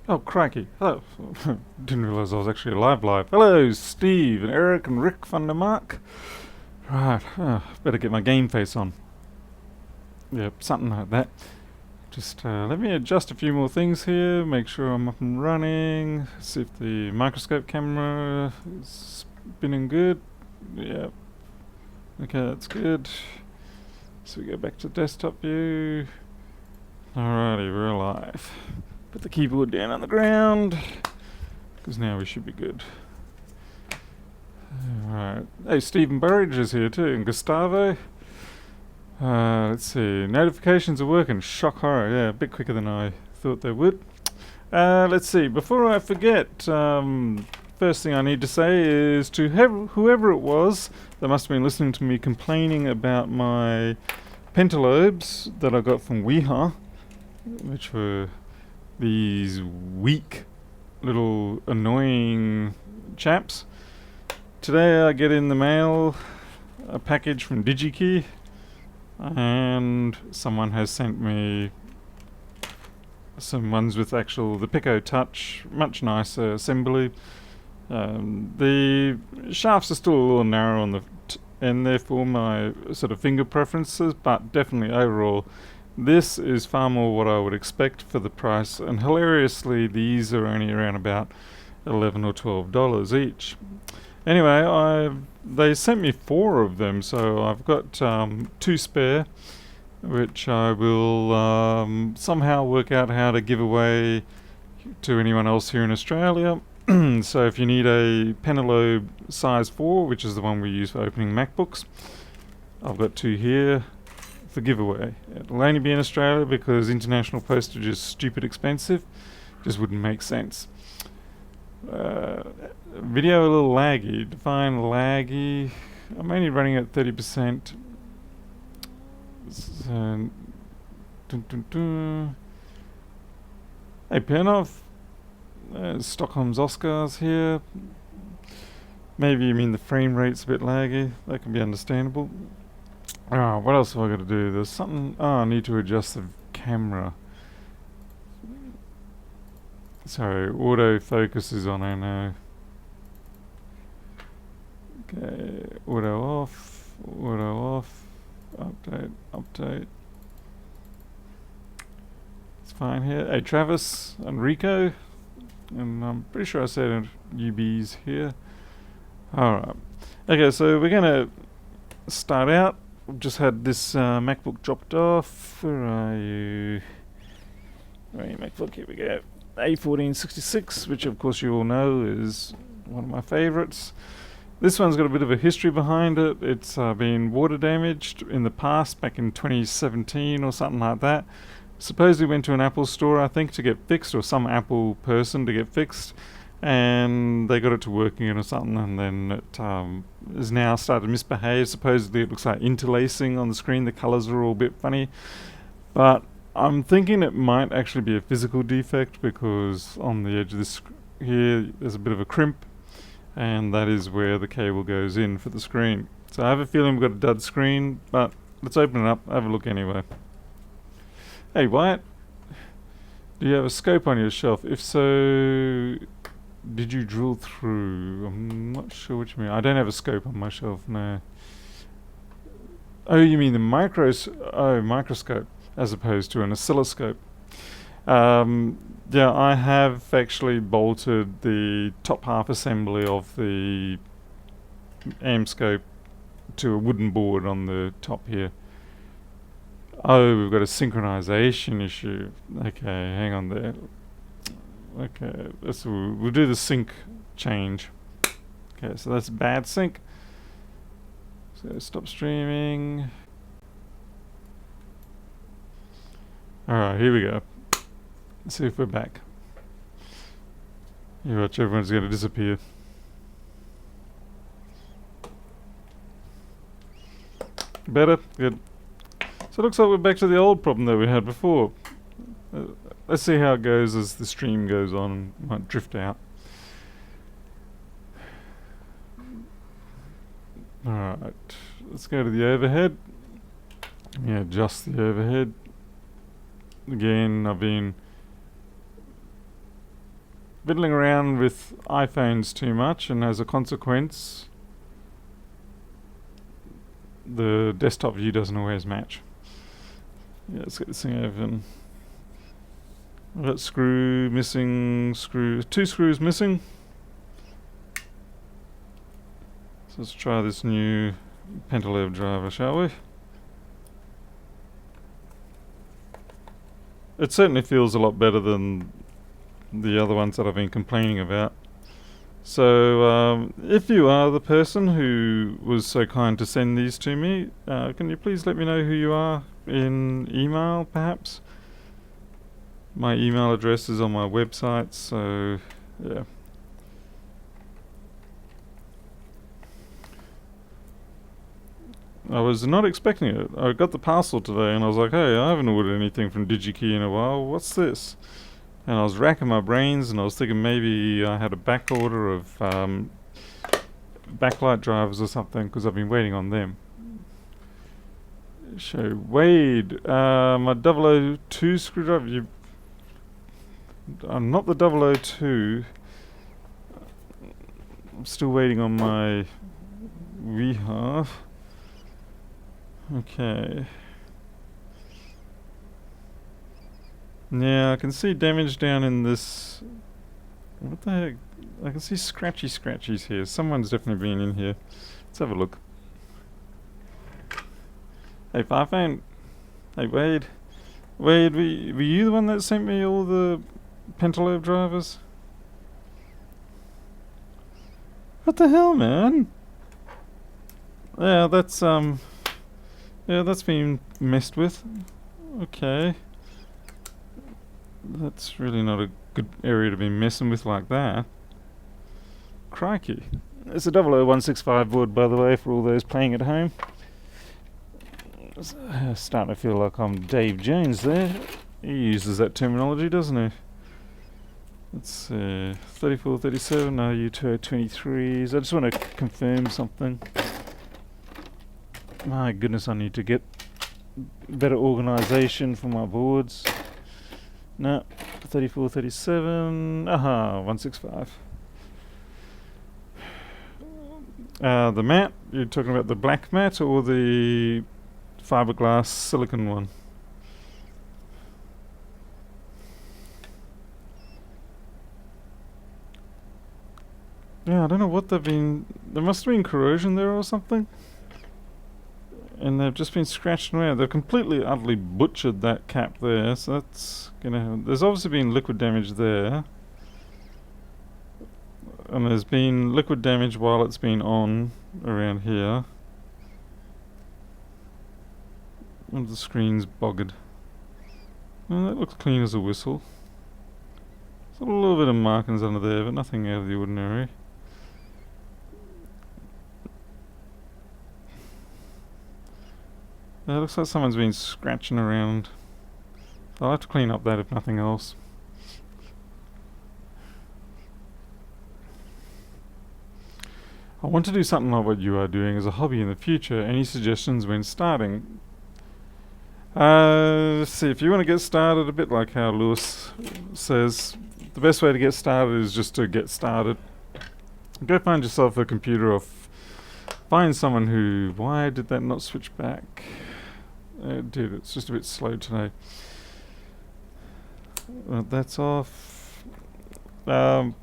Oh, crikey. Hello. Didn't realise I was actually live. Hello, Steve and Eric and Rick van der Mark. Right, better get my game face on. Yep, something like that. Just let me adjust a few more things here, make sure I'm up and running, see if the microscope camera is spinning good. Yep. Okay, that's good. So we go back to desktop view. Alrighty, we're live. Put the keyboard down on the ground, because now we should be good. Alright. Hey, Stephen Burridge is here too, and Gustavo. Let's see. Notifications are working. Shock horror. Yeah, a bit quicker than I thought they would. Let's see. Before I forget, first thing I need to say is to whoever it was that must have been listening to me complaining about my pentalobes that I got from Weha, which were these weak little annoying chaps. Today I get in the mail a package from Digikey, and someone has sent me some ones with the Pico Touch, much nicer assembly. The shafts are still a little narrow on the end there for my sort of finger preferences, but definitely overall this is far more what I would expect for the price, and hilariously these are only around about $11 or $12 each. Anyway, they sent me 4 of them, so I've got 2 spare, which I will somehow work out how to give away to anyone else here in Australia. So if you need a pentalobe size 4, which is the one we use for opening MacBooks, I've got 2 here for giveaway. It'll only be in Australia because international postage is stupid expensive. Just wouldn't make sense. Video a little laggy. Define laggy. I'm only running at 30%. So, Hey, Penov. Stockholm's Oscars here. Maybe you mean the frame rate's a bit laggy. That can be understandable. What else have I got to do? There's something. I need to adjust the camera. Sorry, autofocus is on, I know. Okay, auto off, update. It's fine here. Hey, Travis and Rico. And I'm pretty sure I said UBs here. Alright. Okay, so we're gonna start out. We've just had this MacBook dropped off. Where are you? Where are you, MacBook? Here we go. A1466, which of course you all know is one of my favorites. This one's got a bit of a history behind it. It's been water damaged in the past, back in 2017 or something like that. Supposedly went to an Apple store, I think, to get fixed, or some Apple person to get fixed, and they got it to working or something, and then it is now started to misbehave. Supposedly it looks like interlacing on the screen. The colors are all a bit funny, but I'm thinking it might actually be a physical defect, because on the edge of this here there's a bit of a crimp, and that is where the cable goes in for the screen. So I have a feeling we've got a dud screen, but let's open it up, have a look anyway. Hey Wyatt, do you have a scope on your shelf? If so, did you drill through? I'm not sure what you mean. I don't have a scope on my shelf, no. Oh, you mean the microscope, as opposed to an oscilloscope. Yeah, I have actually bolted the top half assembly of the AM scope to a wooden board on the top here. Oh, we've got a synchronization issue. Okay, hang on there. Okay, we'll do the sync change. Okay, so that's bad sync. So stop streaming. Alright, here we go. Let's see if we're back. You watch, everyone's going to disappear. Better? Good. So it looks like we're back to the old problem that we had before. Let's see how it goes as the stream goes on. Might drift out. Alright, let's go to the overhead. Yeah, adjust the overhead. Again, I've been fiddling around with iPhones too much, and as a consequence the desktop view doesn't always match. Yeah, let's get this thing open. I've got screw missing, two screws missing. So let's try this new Pentalev driver, shall we? It certainly feels a lot better than the other ones that I've been complaining about. So if you are the person who was so kind to send these to me, can you please let me know who you are in email, perhaps? My email address is on my website, so yeah. I was not expecting it. I got the parcel today and I was like, hey, I haven't ordered anything from Digikey in a while, what's this? And I was racking my brains and I was thinking maybe I had a back order of backlight drivers or something, because I've been waiting on them. So Wade, my 002 screwdriver, I'm not the 002. I'm still waiting on my Weehaw. Okay. Yeah, I can see damage down in this. What the heck? I can see scratchies here. Someone's definitely been in here. Let's have a look. Hey, Farfan. Hey, Wade. Wade, were you the one that sent me all the Pentalev drivers? What the hell, man? Yeah, that's been messed with. Okay. That's really not a good area to be messing with like that. Crikey. It's a 00165 board, by the way, for all those playing at home. Starting to feel like I'm Dave Jones there. He uses that terminology, doesn't he? Let's see. 3437, RU2023s. I just want to confirm something. My goodness, I need to get better organisation for my boards. No, 3437, 165. The matte, you're talking about the black matte or the fiberglass silicon one? Yeah, I don't know what they've been. There must have been corrosion there or something. And they've just been scratching around. They've completely, utterly butchered that cap there, so that's gonna have. There's obviously been liquid damage there. And there's been liquid damage while it's been on around here. And the screen's boggered. Well, that looks clean as a whistle. There's a little bit of markings under there, but nothing out of the ordinary. It looks like someone's been scratching around. I'll have to clean up that if nothing else. I want to do something like what you are doing as a hobby in the future. Any suggestions when starting? Let's see, if you want to get started, a bit like how Lewis says, the best way to get started is just to get started. Go find yourself a computer or find someone who... Why did that not switch back? It did, it's just a bit slow today. That's off. Find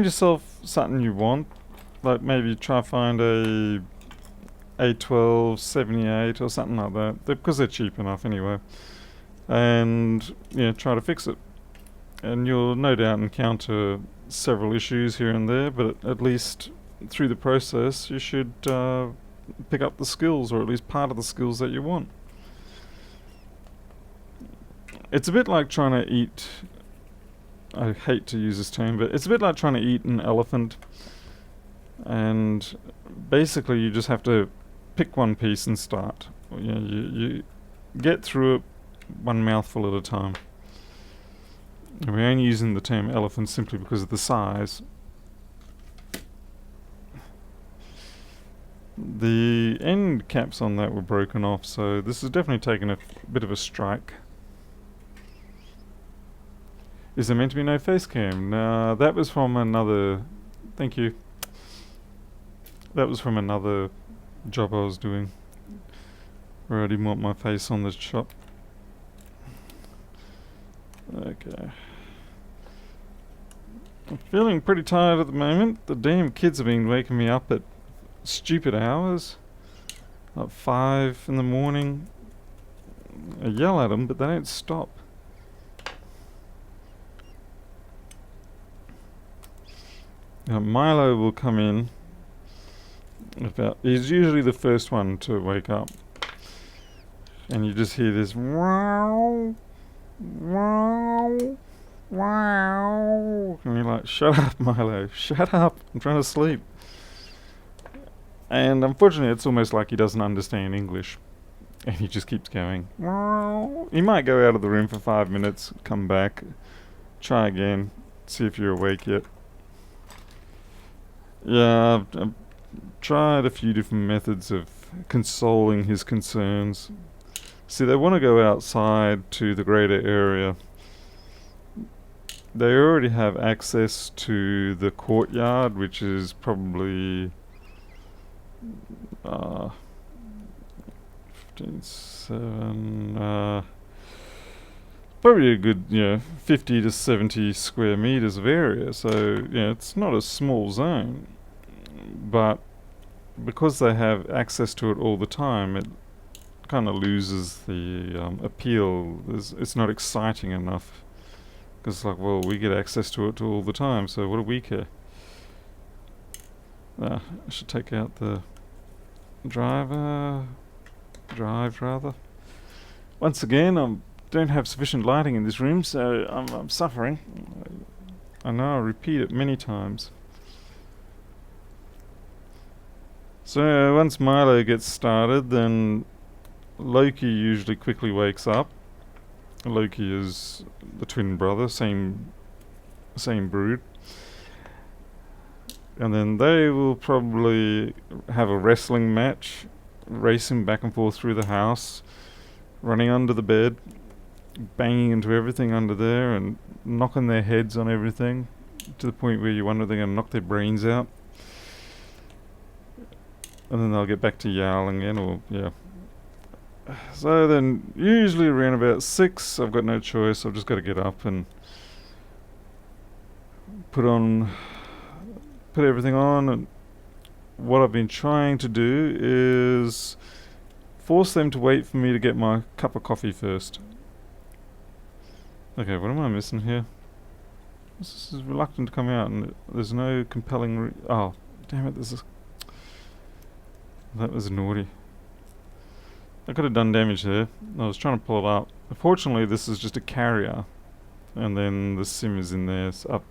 yourself something you want. Like maybe try find a A1278 or something like that, because they're cheap enough anyway. And yeah, try to fix it. And you'll no doubt encounter several issues here and there, but at least through the process you should pick up the skills, or at least part of the skills that you want. It's a bit like trying to eat, I hate to use this term, but it's a bit like trying to eat an elephant. And basically you just have to pick one piece and start. You get through it one mouthful at a time. And we're only using the term elephant simply because of the size. The end caps on that were broken off, so this has definitely taken a bit of a strike. Is there meant to be no face cam? No, that was from another... Thank you. That was from another job I was doing, where I didn't want my face on the shop. Okay. I'm feeling pretty tired at the moment. The damn kids have been waking me up at stupid hours. At 5 in the morning. I yell at them, but they don't stop. Now Milo will come in about... He's usually the first one to wake up. And you just hear this wow, wow, wow. And you're like, shut up, Milo, shut up, I'm trying to sleep. And unfortunately, it's almost like he doesn't understand English. And he just keeps going. He might go out of the room for 5 minutes, come back, try again, see if you're awake yet. Yeah, I've tried a few different methods of consoling his concerns. See, they want to go outside to the greater area. They already have access to the courtyard, which is probably 15.7, probably a good 50 to 70 square meters of area, so it's not a small zone, but because they have access to it all the time, it kind of loses the appeal. It's not exciting enough, because it's like, well, we get access to it all the time, so what do we care? I should take out the drive rather. Once again, I don't have sufficient lighting in this room, so I'm suffering. I know I repeat it many times. So once Milo gets started, then Loki usually quickly wakes up. Loki is the twin brother, same brood. And then they will probably have a wrestling match, racing back and forth through the house, running under the bed, banging into everything under there and knocking their heads on everything to the point where you wonder they're going to knock their brains out. And then they'll get back to yowling again, So then, usually around about 6, I've got no choice. I've just got to get up and put everything on. And what I've been trying to do is force them to wait for me to get my cup of coffee first. Okay, what am I missing here? This is reluctant to come out, and there's no compelling... oh, damn it, that was naughty. I could have done damage there. I was trying to pull it up. Unfortunately, this is just a carrier, and then the SIM is in there. It's up.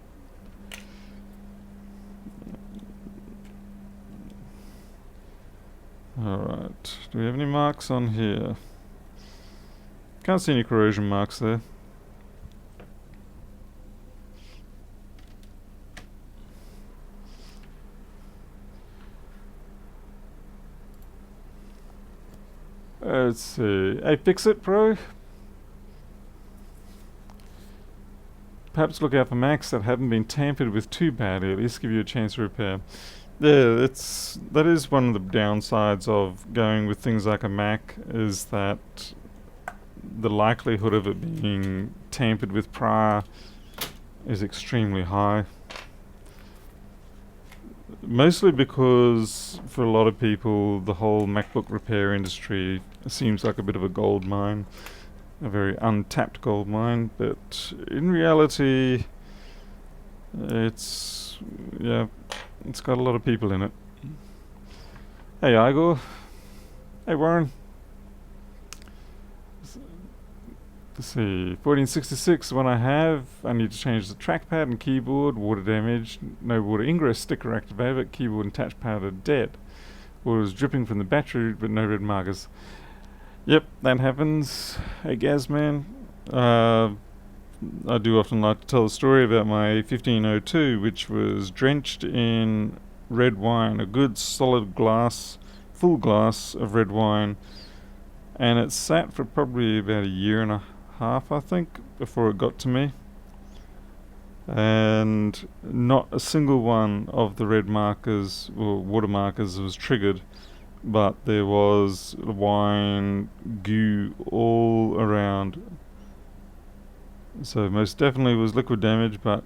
Alright, do we have any marks on here? Can't see any corrosion marks there. Let's see. Fix-It Pro. Perhaps look out for Macs that haven't been tampered with too badly. At least give you a chance to repair. Yeah, that is one of the downsides of going with things like a Mac, is that the likelihood of it being tampered with prior is extremely high. Mostly because for a lot of people the whole MacBook repair industry seems like a bit of a gold mine, a very untapped gold mine, but in reality it's got a lot of people in it. Hey Igor. Hey Warren. Let's see, 1466, the one I have. I need to change the trackpad and keyboard. Water damage, no water ingress sticker activated, but keyboard and touchpad are dead. Water is dripping from the battery, but no red markers. Yep, that happens. Hey Gazman. I do often like to tell a story about my 1502, which was drenched in red wine, a good solid glass, full glass of red wine, and it sat for probably about a year and a half, I think, before it got to me. and not a single one of the red markers or water markers was triggered, but there was wine goo all around. So most definitely was liquid damage, but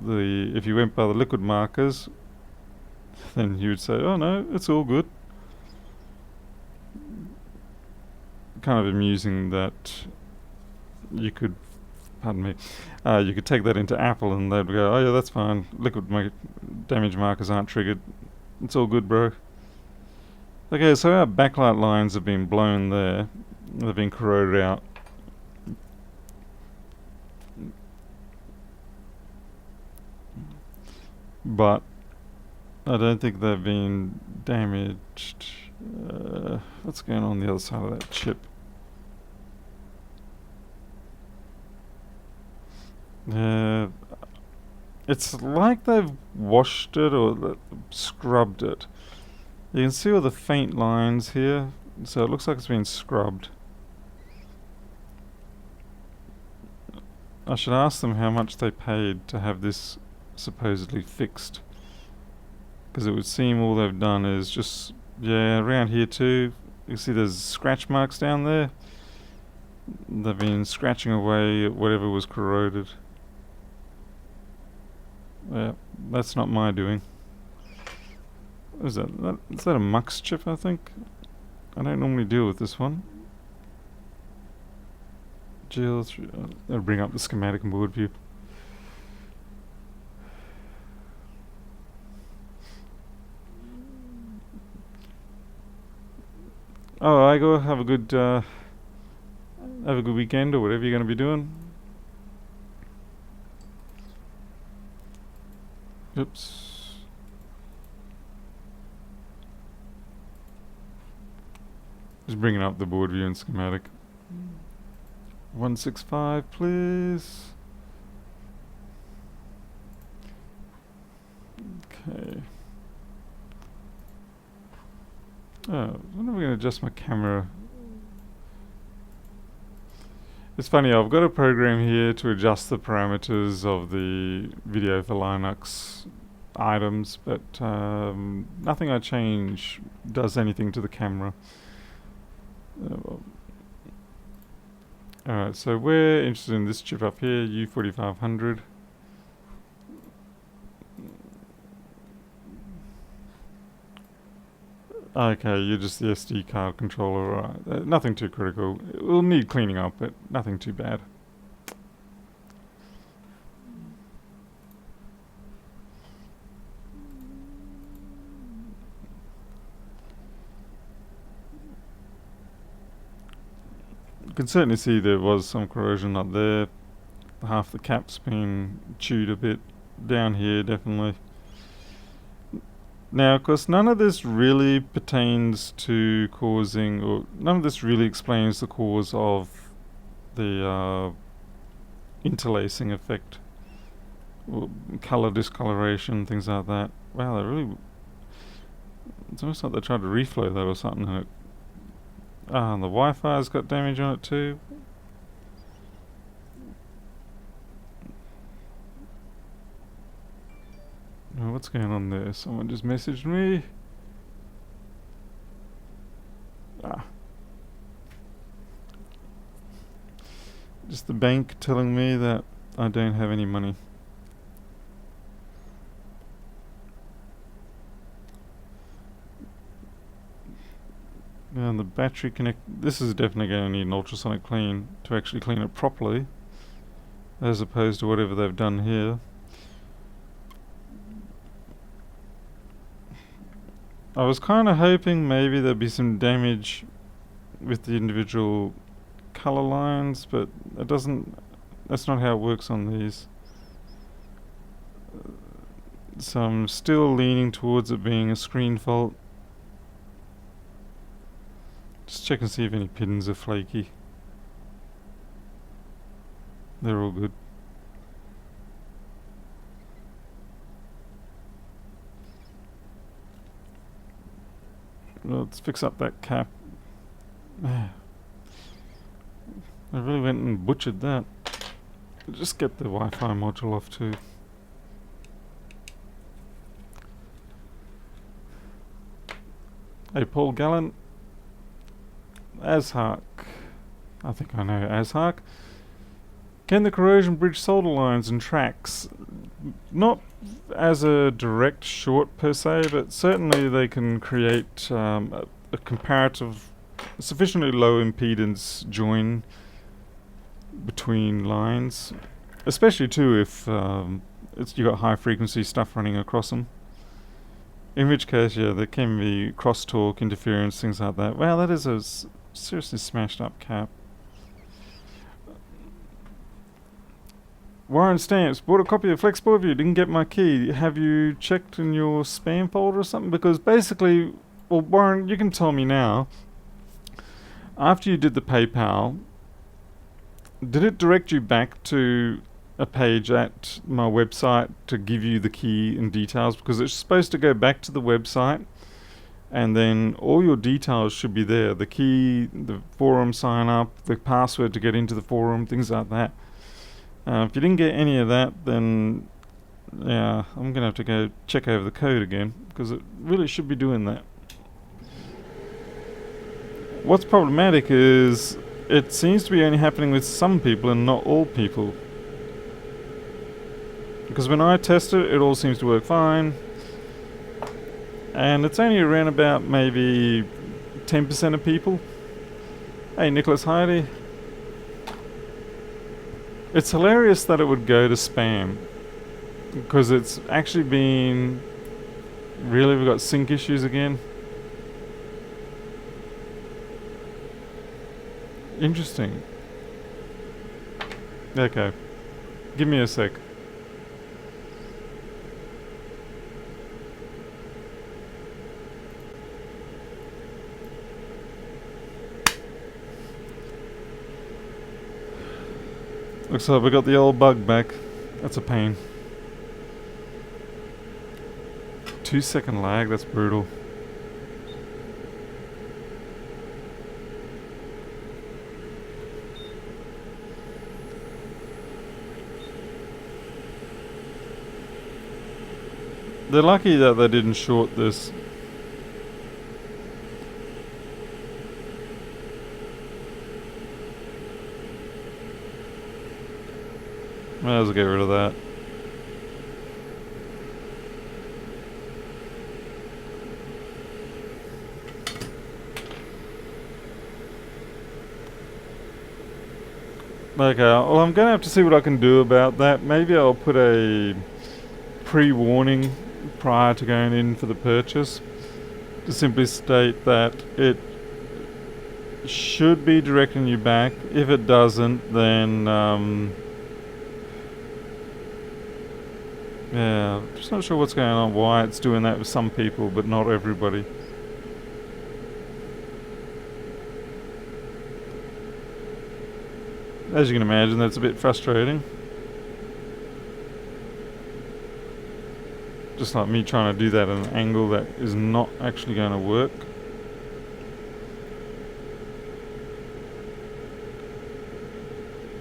if you went by the liquid markers, then you would say, oh no, it's all good. Kind of amusing that you could, pardon me, you could take that into Apple and they'd go, oh yeah, that's fine, liquid damage markers aren't triggered, it's all good, bro. Okay, so our backlight lines have been blown there, they've been corroded out. But I don't think they've been damaged. What's going on the other side of that chip? It's like they've washed it or scrubbed it. You can see all the faint lines here, so it looks like it's been scrubbed. I should ask them how much they paid to have this supposedly fixed, because it would seem all they've done is just, yeah, around here too, you see there's scratch marks down there. They've been scratching away at whatever was corroded. Yeah, that's not my doing. What is that? Is that a mux chip, I think? I don't normally deal with this one. GL3, I'll bring up the schematic and board view. Oh, Igor, have a good weekend or whatever you're going to be doing. Oops. Just bringing up the board view and schematic. 165, please. Okay. Oh, when are we going to adjust my camera? It's funny, I've got a program here to adjust the parameters of the video for Linux items, but nothing I change does anything to the camera. Alright, so we're interested in this chip up here, U4500. Okay, you're just the SD card controller, right. Nothing too critical. It will need cleaning up, but nothing too bad. You can certainly see there was some corrosion up there. Half the cap's been chewed a bit. Down here, definitely. Now, of course, none of this really pertains to causing, or none of this really explains the cause of the interlacing effect, or color discoloration, things like that. Wow, it's almost like they tried to reflow that or something. And and the Wi-Fi's got damage on it too. Oh, what's going on there? Someone just messaged me. Just the bank telling me that I don't have any money. And the battery connect. This is definitely going to need an ultrasonic clean to actually clean it properly, as opposed to whatever they've done here. I was kind of hoping maybe there'd be some damage with the individual color lines, but it doesn't. That's not how it works on these. So I'm still leaning towards it being a screen fault. Just check and see if any pins are flaky. They're all good. Well, let's fix up that cap. I really went and butchered that. Just get the Wi-Fi module off too. Hey, Paul Gallen. Azhark. I think I know Azhark. Can the corrosion bridge solder lines and tracks? Not as a direct short per se, but certainly they can create a comparative, sufficiently low impedance join between lines, especially too if you got high frequency stuff running across them. In which case, yeah, there can be crosstalk, interference, things like that. Wow, that is a seriously smashed up cap. Warren Stamps, bought a copy of Flex Boardview, didn't get my key. Have you checked in your spam folder or something? Because basically, well, Warren, you can tell me now. After you did the PayPal, did it direct you back to a page at my website to give you the key and details? Because it's supposed to go back to the website and then all your details should be there. The key, the forum sign up, the password to get into the forum, things like that. If you didn't get any of that, then yeah, I'm going to have to go check over the code again, because it really should be doing that. What's problematic is it seems to be only happening with some people and not all people. Because when I test it, it all seems to work fine. And it's only around about maybe 10% of people. Hey, Nicholas Heidi. It's hilarious that it would go to spam, because it's actually been... Really, we've got sync issues again? Interesting. Okay. Give me a sec. Looks like we got the old bug back. That's a pain. 2-second lag, that's brutal. They're lucky that they didn't short this. Might as well get rid of that. Okay, well, I'm going to have to see what I can do about that. Maybe I'll put a pre-warning prior to going in for the purchase to simply state that it should be directing you back. If it doesn't, then yeah, just not sure what's going on, why it's doing that with some people but not everybody. As you can imagine, that's a bit frustrating. Just like me trying to do that at an angle that is not actually going to work.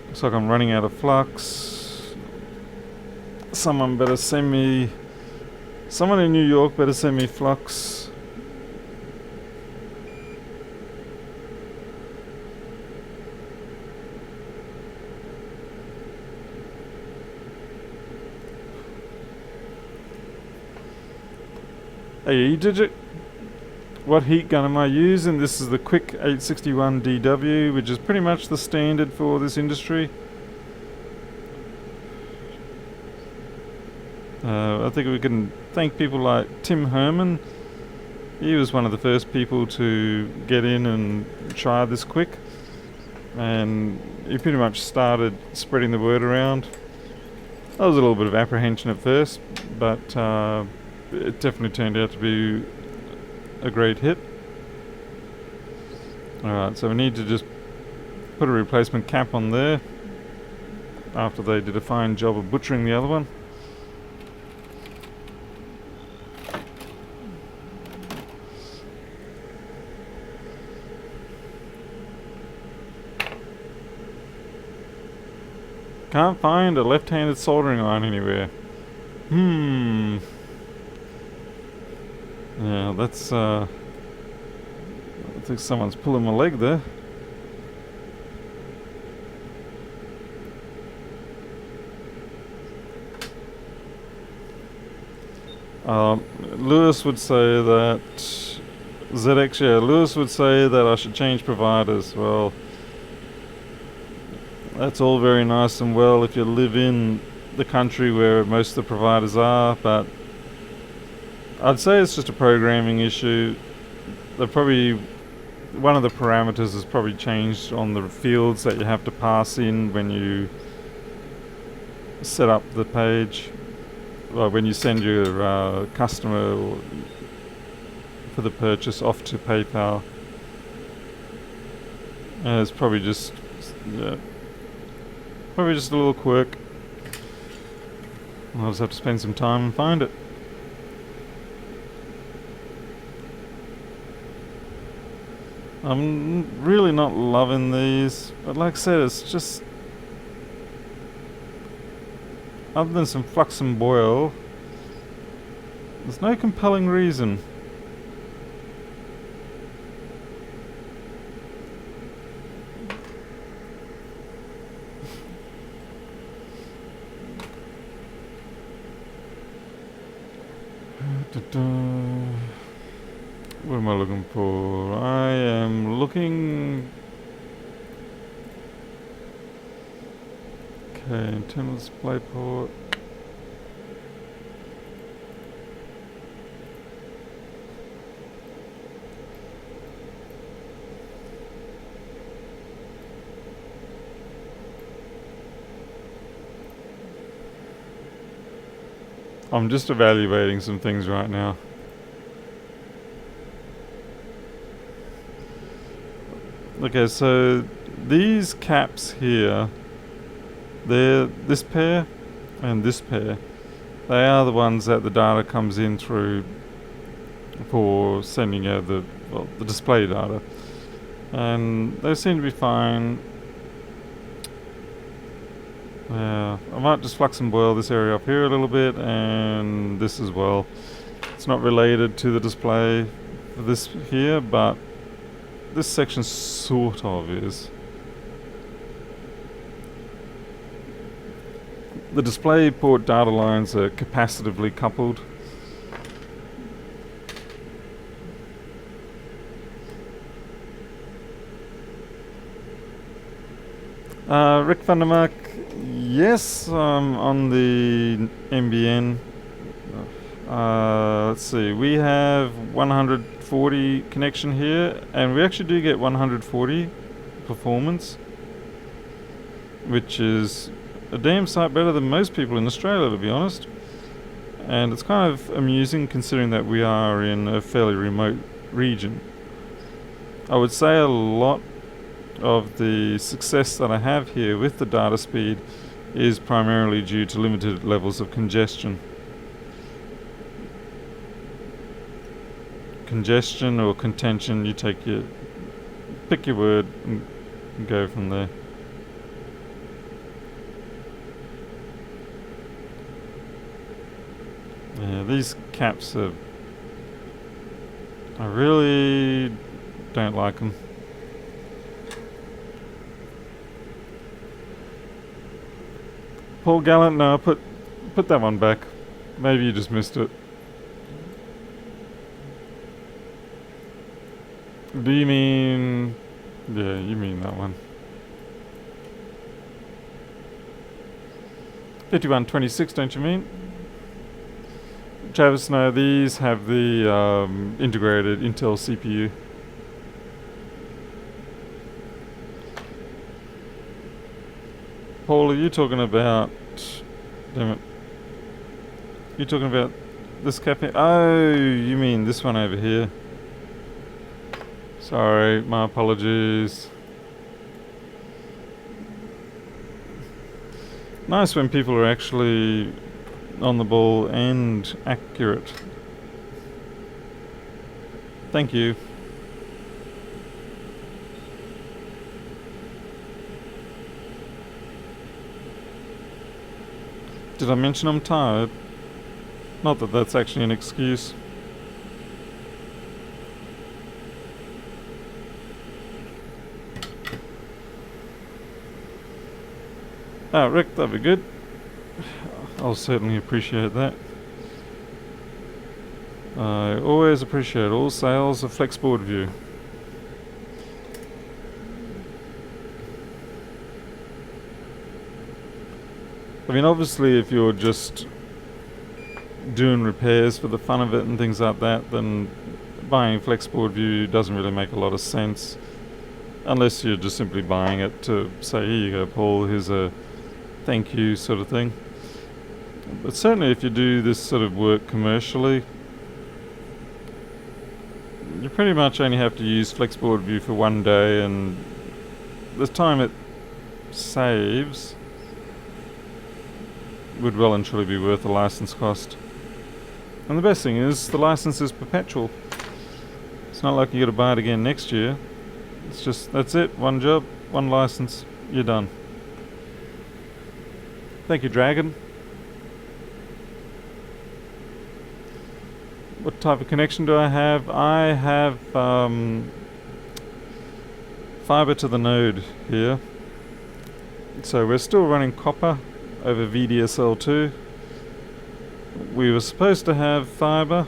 Looks like I'm running out of flux. Someone better send me... Someone in New York better send me flux. Hey, Digikey, what heat gun am I using? This is the Quick 861 DW, which is pretty much the standard for this industry. I think we can thank people like Tim Herman. He was one of the first people to get in and try this quick, and he pretty much started spreading the word around. There was a little bit of apprehension at first, but it definitely turned out to be a great hit. Alright, so we need to just put a replacement cap on there after they did a fine job of butchering the other one. Can't find a left-handed soldering iron anywhere. Yeah, that's I think someone's pulling my leg there. Lewis would say that ZX, yeah, Lewis would say that I should change providers. Well, that's all very nice and well if you live in the country where most of the providers are, but I'd say it's just a programming issue. They're probably, one of the parameters has probably changed on the fields that you have to pass in when you set up the page. Well, when you send your customer for the purchase off to PayPal. And it's probably just, yeah, probably just a little quirk. I'll just have to spend some time and find it. I'm really not loving these, but like I said, it's just, other than some flux and boil, there's no compelling reason. What am I looking for? I am looking... Okay, internal display port. I'm just evaluating some things right now. Okay, so these caps here, they're this pair and this pair. They are the ones that the data comes in through for sending out the display data. And they seem to be fine. I might just flux and boil this area up here a little bit, and this as well. It's not related to the display for this here, but this section sort of is. The display port data lines are capacitively coupled. Rick Vandermark, yes, on the MBN. Let's see, we have 140 connection here, and we actually do get 140 performance, which is a damn sight better than most people in Australia, to be honest. And it's kind of amusing considering that we are in a fairly remote region. I would say a lot of the success that I have here with the data speed is primarily due to limited levels of congestion. Congestion or contention, you pick your word and go from there. Yeah, these caps are, I really don't like them. Paul Gallant, no, put that one back. Maybe you just missed it. Do you mean... Yeah, you mean that one. 5126, don't you mean? Travis, no, these have the integrated Intel CPU. Paul, are you talking about... Damn it. You talking about this cap here? Oh, you mean this one over here. Sorry, my apologies. Nice when people are actually on the ball and accurate. Thank you. Did I mention I'm tired? Not that that's actually an excuse. Oh, Rick, that'd be good. I'll certainly appreciate that. I always appreciate all sales of Flex Boardview. I mean, obviously, if you're just doing repairs for the fun of it and things like that, then buying Flex Boardview doesn't really make a lot of sense. Unless you're just simply buying it to say, here you go, Paul, here's a thank you sort of thing. But certainly if you do this sort of work commercially, you pretty much only have to use Flex Boardview for one day, and the time it saves would well and truly be worth the license cost. And the best thing is, the license is perpetual. It's not like you got to buy it again next year. It's just, that's it, one job, one license, you're done. Thank you, Dragon. What type of connection do I have? I have fiber to the node here. So we're still running copper over VDSL2. We were supposed to have fiber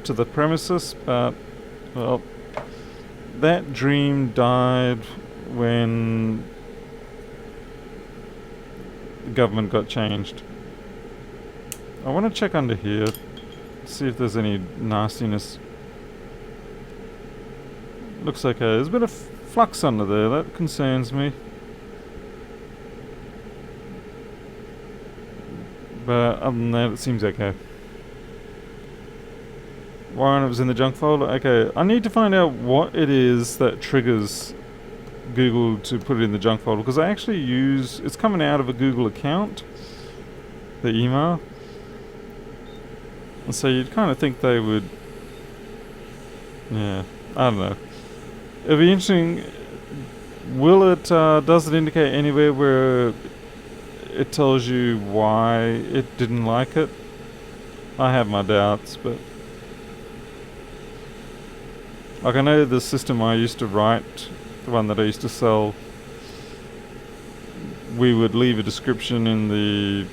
to the premises, but, well, that dream died when the government got changed. I want to check under here, see if there's any nastiness. Looks okay. There's a bit of flux under there. That concerns me. But other than that, it seems okay. Warren, it was in the junk folder. Okay, I need to find out what it is that triggers Google to put it in the junk folder, because I actually use, it's coming out of a Google account, the email. And so you'd kind of think they would, yeah, I don't know. It'll be interesting. Will it, does it indicate anywhere where it tells you why it didn't like it? I have my doubts, but like, I know the system I used to write, the one that I used to sell, we would leave a description in the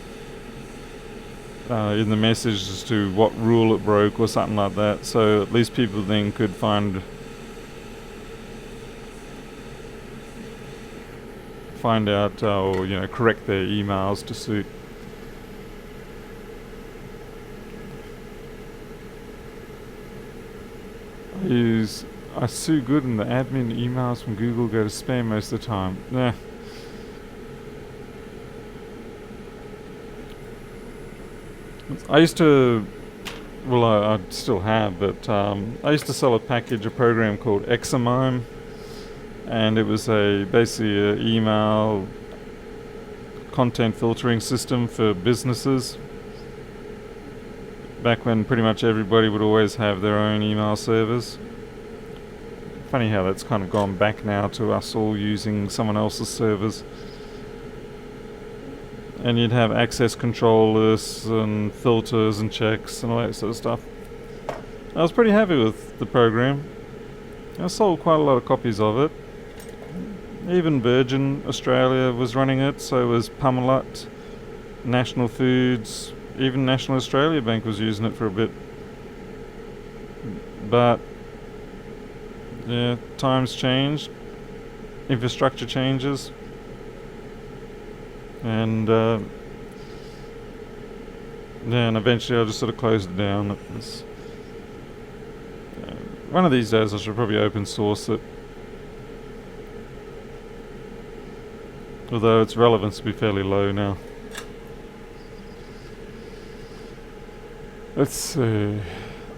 message as to what rule it broke or something like that, so at least people then could find out, or you know, correct their emails to suit. I sue good, and the admin emails from Google go to spam most of the time. Nah. I used to, well, I still have, but I used to sell a program called Examime, and it was basically an email content filtering system for businesses. Back when pretty much everybody would always have their own email servers. Funny how that's kind of gone back now to us all using someone else's servers. And you'd have access control lists and filters and checks and all that sort of stuff. I was pretty happy with the program. I sold quite a lot of copies of it. Even Virgin Australia was running it, so was Pumalat, National Foods, even National Australia Bank was using it for a bit. But yeah, times change, infrastructure changes, and and eventually I just sort of closed it down. One of these days I should probably open source it, although its relevance will be fairly low now. Let's see.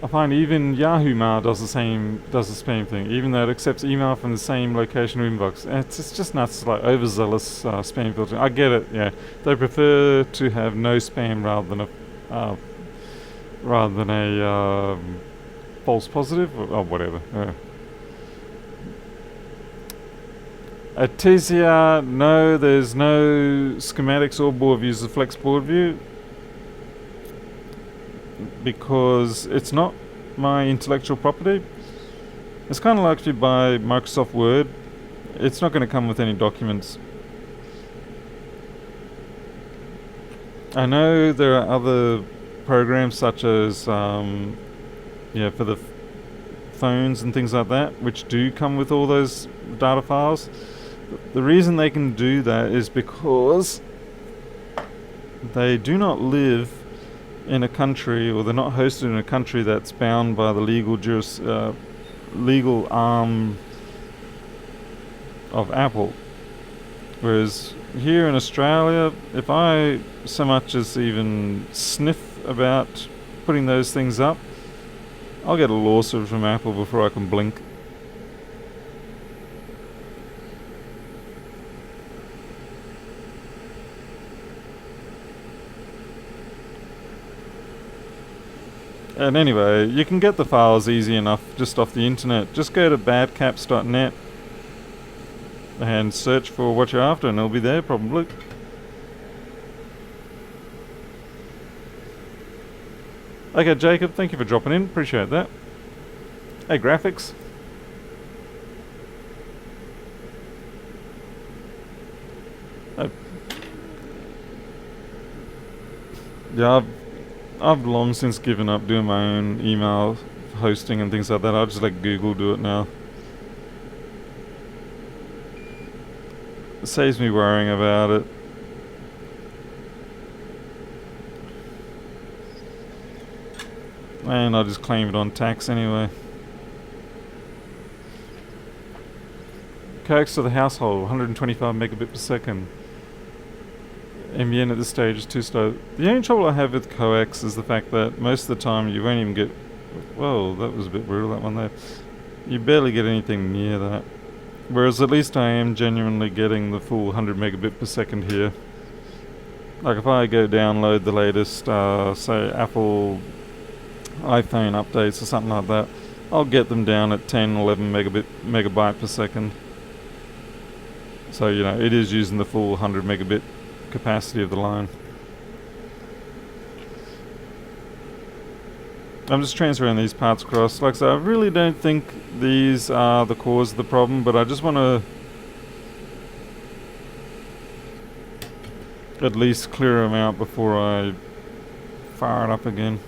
I find even Yahoo Mail does the spam thing, even though it accepts email from the same location or inbox. It's just nuts, like overzealous spam filtering. I get it, yeah. They prefer to have no spam rather than a false positive or whatever. Yeah. Artesia, no, there's no schematics or Boardviews of Flex Boardview. because it's not my intellectual property. It's kind of like if you buy Microsoft Word, it's not going to come with any documents. I know there are other programs such as for the phones and things like that, which do come with all those data files. The reason they can do that is because they do not live in a country, or they're not hosted in a country that's bound by the legal arm of Apple. Whereas here in Australia, if I so much as even sniff about putting those things up, I'll get a lawsuit from Apple before I can blink. And anyway, you can get the files easy enough just off the internet. Just go to badcaps.net and search for what you're after, and it'll be there probably. Okay, Jacob, thank you for dropping in. Appreciate that. Hey, graphics. Yeah, I've long since given up doing my own email hosting and things like that. I just let Google do it now. It saves me worrying about it. And I just claim it on tax anyway. Coax to the household, 125 megabit per second. NBN at this stage is too slow. The only trouble I have with coax is the fact that most of the time you won't even get... Whoa, that was a bit brutal, that one there. You barely get anything near that. Whereas at least I am genuinely getting the full 100 megabit per second here. Like if I go download the latest, say, Apple iPhone updates or something like that, I'll get them down at 10, 11 megabyte per second. So, you know, it is using the full 100 megabit capacity of the line. I'm just transferring these parts across. Like I said, I really don't think these are the cause of the problem, but I just want to at least clear them out before I fire it up again.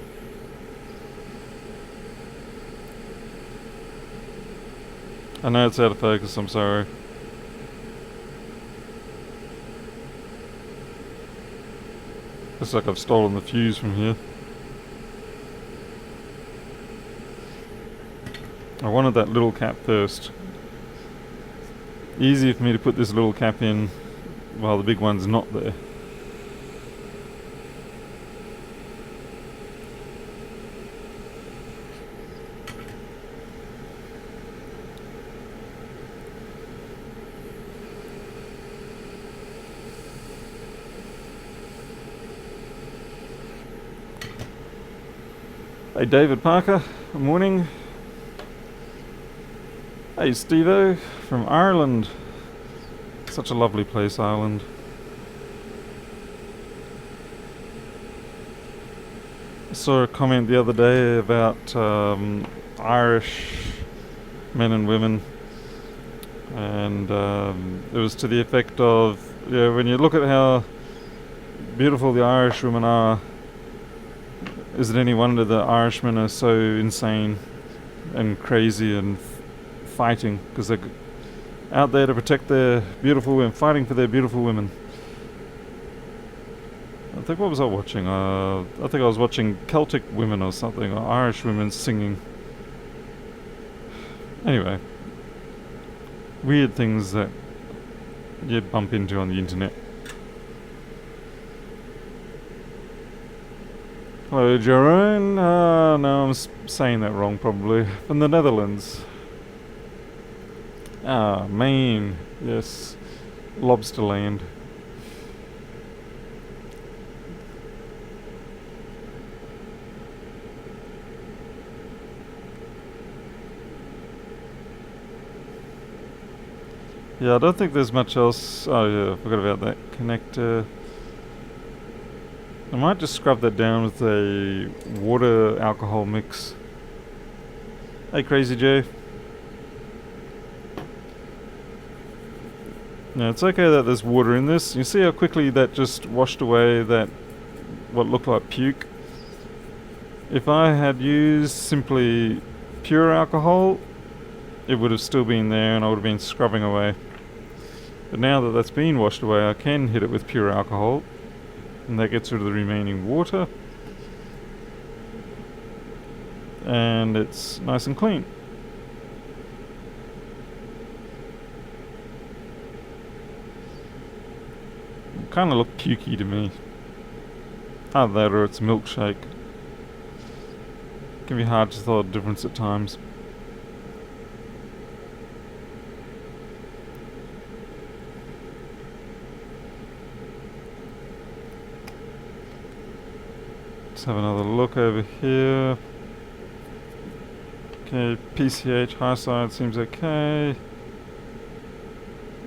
I know it's out of focus, I'm sorry. Looks like I've stolen the fuse from here. I wanted that little cap first. Easier for me to put this little cap in while the big one's not there. Hey David Parker, good morning. Hey Stevo from Ireland. Such a lovely place, Ireland. I saw a comment the other day about Irish men and women, and it was to the effect of, when you look at how beautiful the Irish women are, is it any wonder the Irishmen are so insane and crazy and fighting, because they're out there to protect their beautiful women, fighting for their beautiful women. I think, what was I watching? I think I was watching Celtic women or something, or Irish women singing. Anyway, weird things that you bump into on the internet. Hello, Jeroen. No, I'm saying that wrong probably. From the Netherlands. Maine. Yes. Lobster land. Yeah, I don't think there's much else. Oh yeah, I forgot about that connector. I might just scrub that down with a water alcohol mix. Hey Crazy Joe. Now it's okay that there's water in this. You see how quickly that just washed away that what looked like puke? If I had used simply pure alcohol, it would have still been there and I would have been scrubbing away. But now that that's been washed away, I can hit it with pure alcohol and that gets rid of the remaining water and it's nice and clean. It kind of looked pukey to me. Either that or it's milkshake. Can be hard to tell the difference at times. Let's have another look over here. Okay, PCH high side seems okay.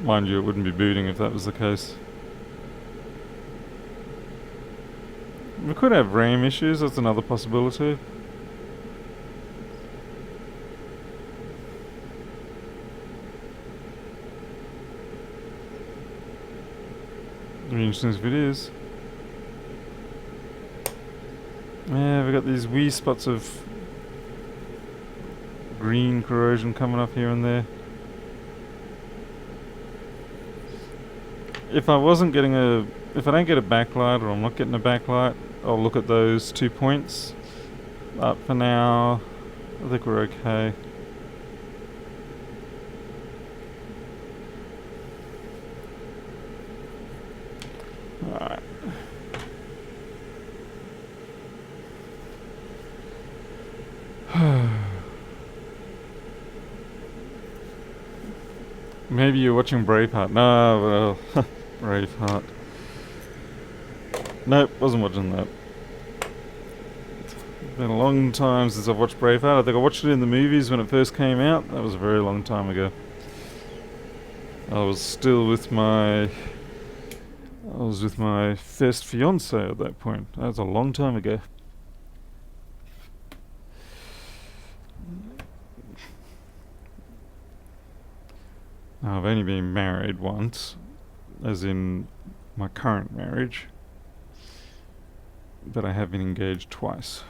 Mind you, it wouldn't be booting if that was the case. We could have RAM issues, that's another possibility. Very interesting if it is. Yeah, we got these wee spots of green corrosion coming up here and there. If I don't get a backlight or I'm not getting a backlight, I'll look at those 2 points. But for now, I think we're okay. Alright. Maybe you're watching Braveheart. No, well, Braveheart. Nope, wasn't watching that. It's been a long time since I've watched Braveheart. I think I watched it in the movies when it first came out. That was a very long time ago. I was with my first fiance at that point. That was a long time ago. Now, I've only been married once, as in my current marriage, but I have been engaged twice.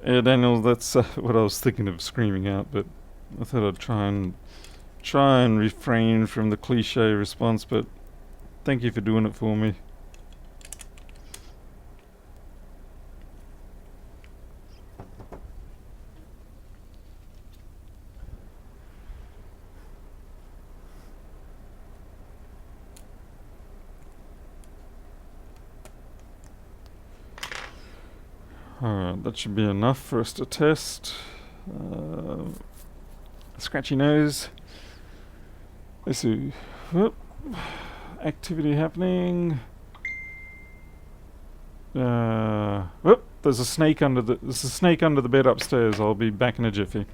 Yeah, Daniel, that's what I was thinking of screaming out, but I thought I'd try and refrain from the cliche response, but thank you for doing it for me. Alright, that should be enough for us to test. Scratchy nose. Let's see. Whoop. Activity happening. Whoop. There's a snake under the bed upstairs. I'll be back in a jiffy.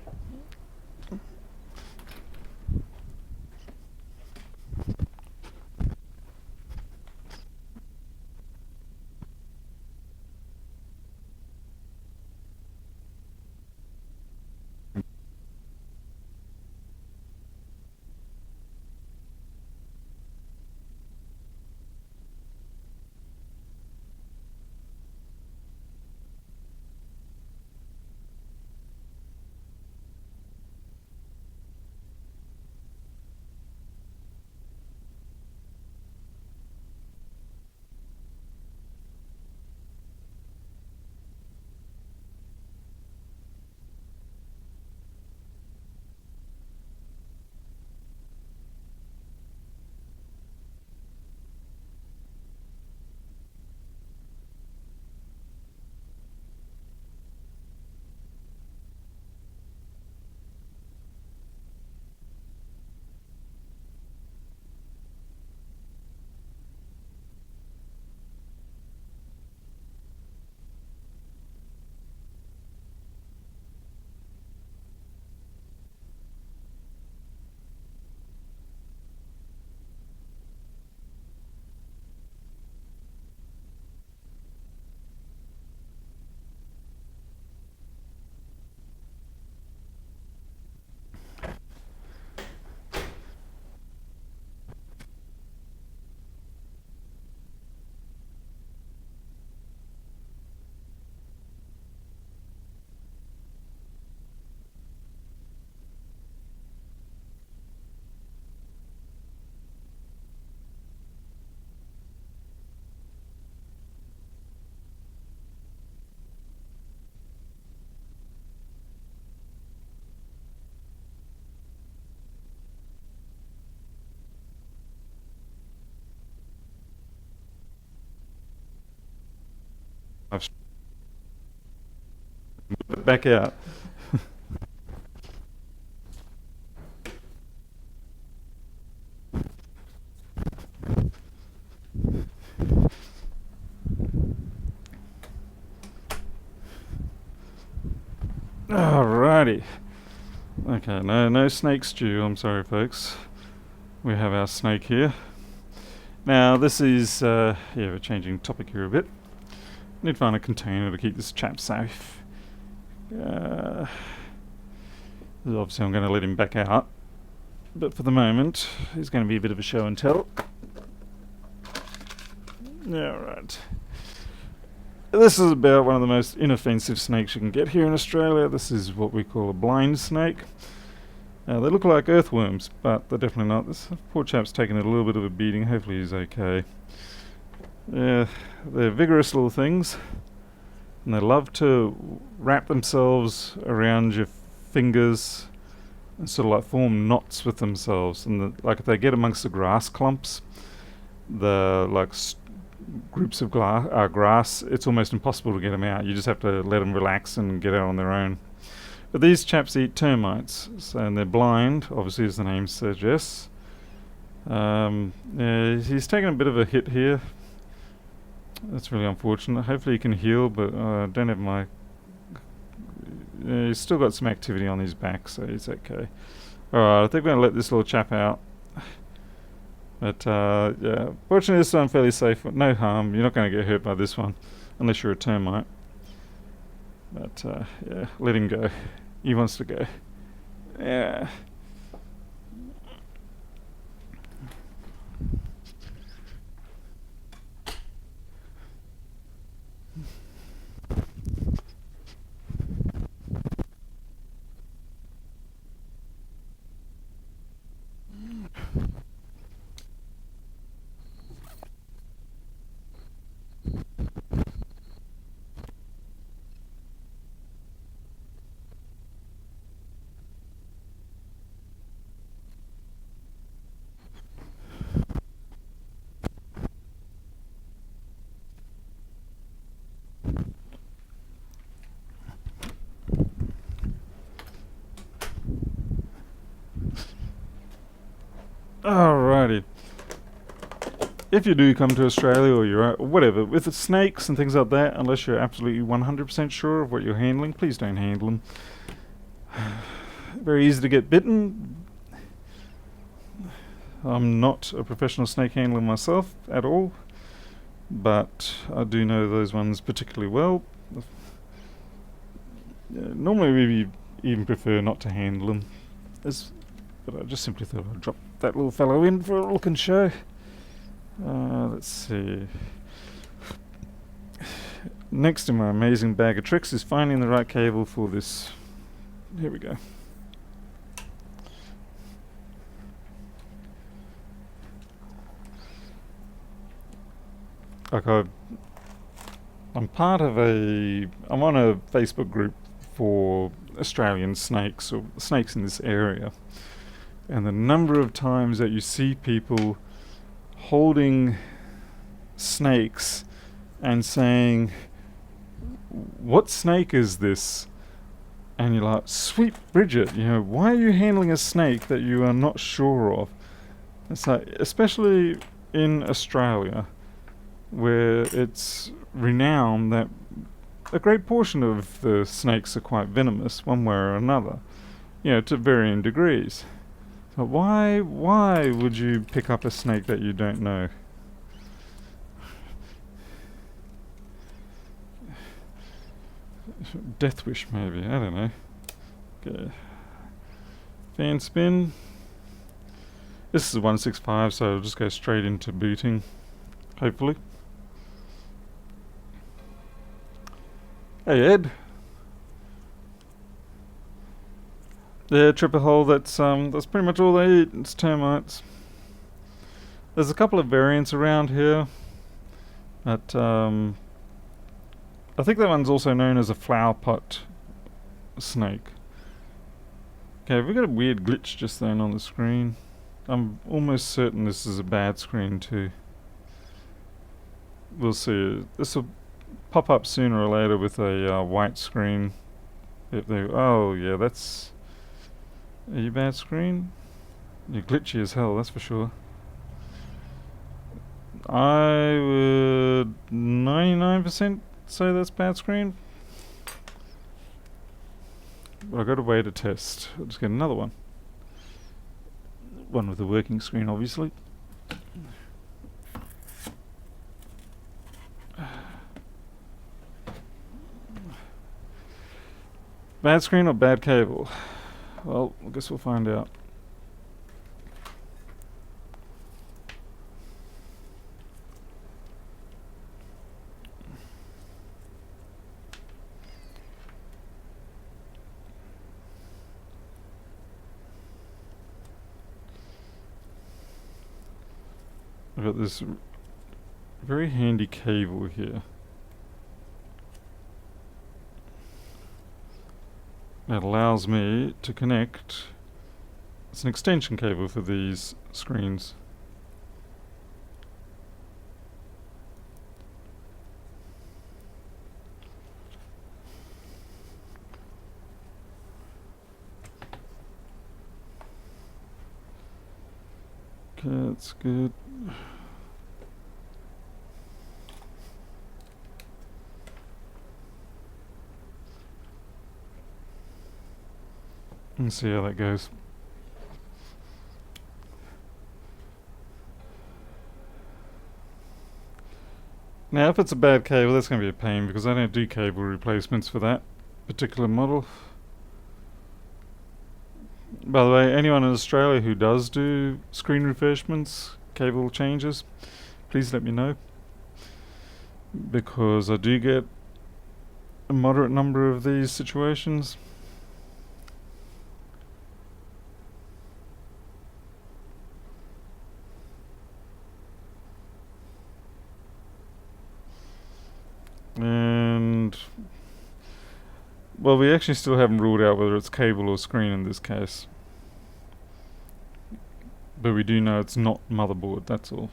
I've put it back out. Alrighty. Okay, no snake stew, I'm sorry folks. We have our snake here. Now this is, yeah, we're changing topic here a bit. Need to find a container to keep this chap safe. Obviously I'm going to let him back out, but for the moment he's going to be a bit of a show and tell. Alright. This is about one of the most inoffensive snakes you can get here in Australia. This is what we call a blind snake. They look like earthworms, but they're definitely not. This poor chap's taken a little bit of a beating. Hopefully he's okay. Yeah, they're vigorous little things, and they love to wrap themselves around your fingers and sort of like form knots with themselves. And like if they get amongst the grass clumps, the like groups of grass, it's almost impossible to get them out. You just have to let them relax and get out on their own. But these chaps eat termites, and they're blind, obviously as the name suggests. Yeah, he's taken a bit of a hit here. That's really unfortunate. Hopefully he can heal, but I don't have my... he's still got some activity on his back, so he's okay. Alright, I think we're going to let this little chap out. But yeah, fortunately this one fairly safe. No harm. You're not going to get hurt by this one, unless you're a termite. But yeah, let him go. He wants to go. Yeah. Alrighty. If you do come to Australia or you're whatever, with the snakes and things like that, unless you're absolutely 100% sure of what you're handling, please don't handle them. Very easy to get bitten. I'm not a professional snake handler myself at all, but I do know those ones particularly well. Normally we even prefer not to handle them, but I just simply thought I'd drop that little fellow in for a look and show. Let's see. Next in my amazing bag of tricks is finding the right cable for this. Here we go. Like I'm on a Facebook group for Australian snakes, or snakes in this area. And the number of times that you see people holding snakes and saying, "What snake is this?" And you're like, "Sweet Bridget, why are you handling a snake that you are not sure of?" It's like, especially in Australia, where it's renowned that a great portion of the snakes are quite venomous, one way or another, to varying degrees. But why would you pick up a snake that you don't know? Death wish, maybe, I don't know. Okay. Fan spin. This is a 165, so I'll just go straight into booting, hopefully. Hey Ed. Yeah, triple hole, that's pretty much all they eat. It's termites. There's a couple of variants around here, but I think that one's also known as a flower pot snake. Okay, we got a weird glitch just then on the screen. I'm almost certain this is a bad screen too. We'll see. This will pop up sooner or later with a white screen. If they, oh yeah, that's a bad screen. You're glitchy as hell, that's for sure. I would 99% say that's bad screen. But I've got a way to test. I'll just get another one. One with a working screen, obviously. Bad screen or bad cable? Well, I guess we'll find out. I've got this very handy cable here. That allows me to connect. It's an extension cable for these screens. Okay, that's good. Let's see how that goes. Now, if it's a bad cable, that's going to be a pain because I don't do cable replacements for that particular model. By the way, anyone in Australia who does do screen refurbishments, cable changes, please let me know. Because I do get a moderate number of these situations. And well, we actually still haven't ruled out whether it's cable or screen in this case. But we do know it's not motherboard, that's all.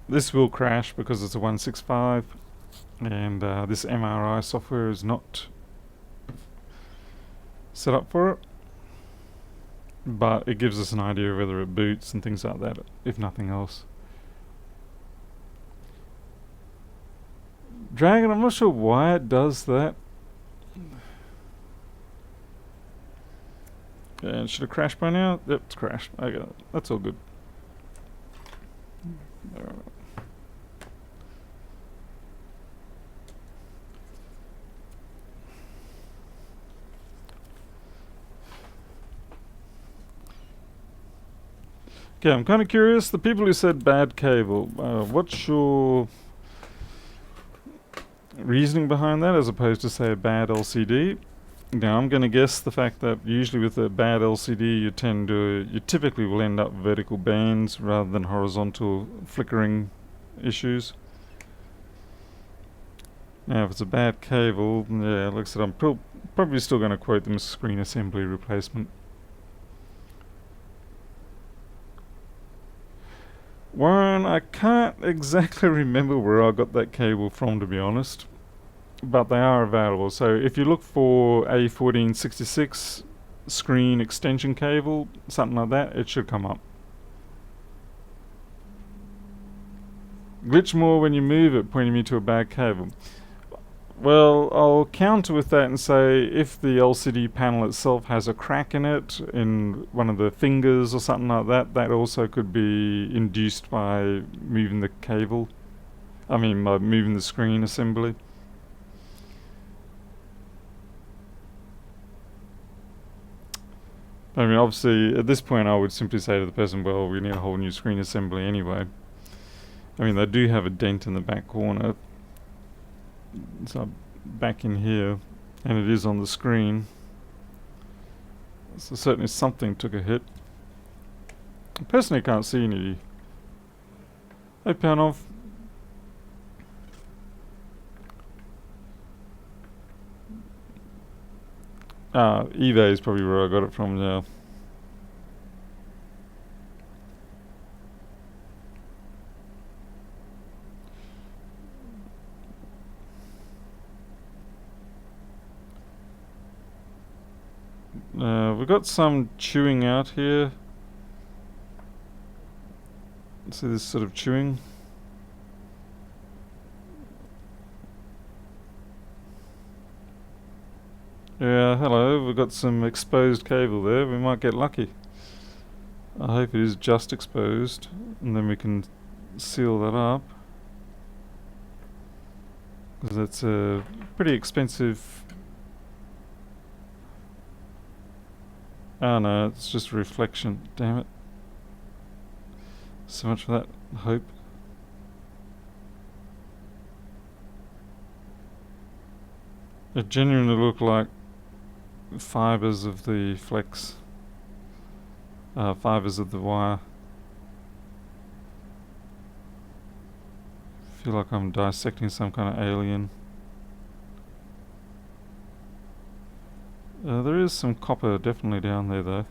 This will crash because it's a 165 and this MRI software is not set up for it. But it gives us an idea of whether it boots and things like that, if nothing else. Dragon, I'm not sure why it does that. And should it crash by now? Yep, it's crashed. Okay, that's all good. Okay, I'm kind of curious. The people who said bad cable, what's your reasoning behind that as opposed to, say, a bad LCD? Now, I'm going to guess the fact that usually with a bad LCD you typically will end up vertical bands rather than horizontal flickering issues. Now, if it's a bad cable, yeah, like I said, I'm probably still going to quote them as screen assembly replacement. Warren, I can't exactly remember where I got that cable from, to be honest. But they are available. So if you look for A1466 screen extension cable, something like that, it should come up. Glitch more when you move it, pointing me to a bad cable. Well, I'll counter with that and say if the LCD panel itself has a crack in it, in one of the fingers or something like that, that also could be induced by moving the cable. I mean, by moving the screen assembly. I mean, obviously, at this point I would simply say to the person, well, we need a whole new screen assembly anyway. I mean, they do have a dent in the back corner. So back in here, and it is on the screen. So certainly something took a hit. I personally can't see any. Hey, Panov. eBay is probably where I got it from now. We've got some chewing out here. See this sort of chewing? Yeah, hello, we've got some exposed cable there. We might get lucky. I hope it is just exposed, and then we can seal that up. Because that's a pretty expensive... Oh no, it's just reflection, damn it. So much for that hope. It genuinely looked like fibers of the flex. Fibers of the wire. Feel like I'm dissecting some kind of alien. There is some copper definitely down there though.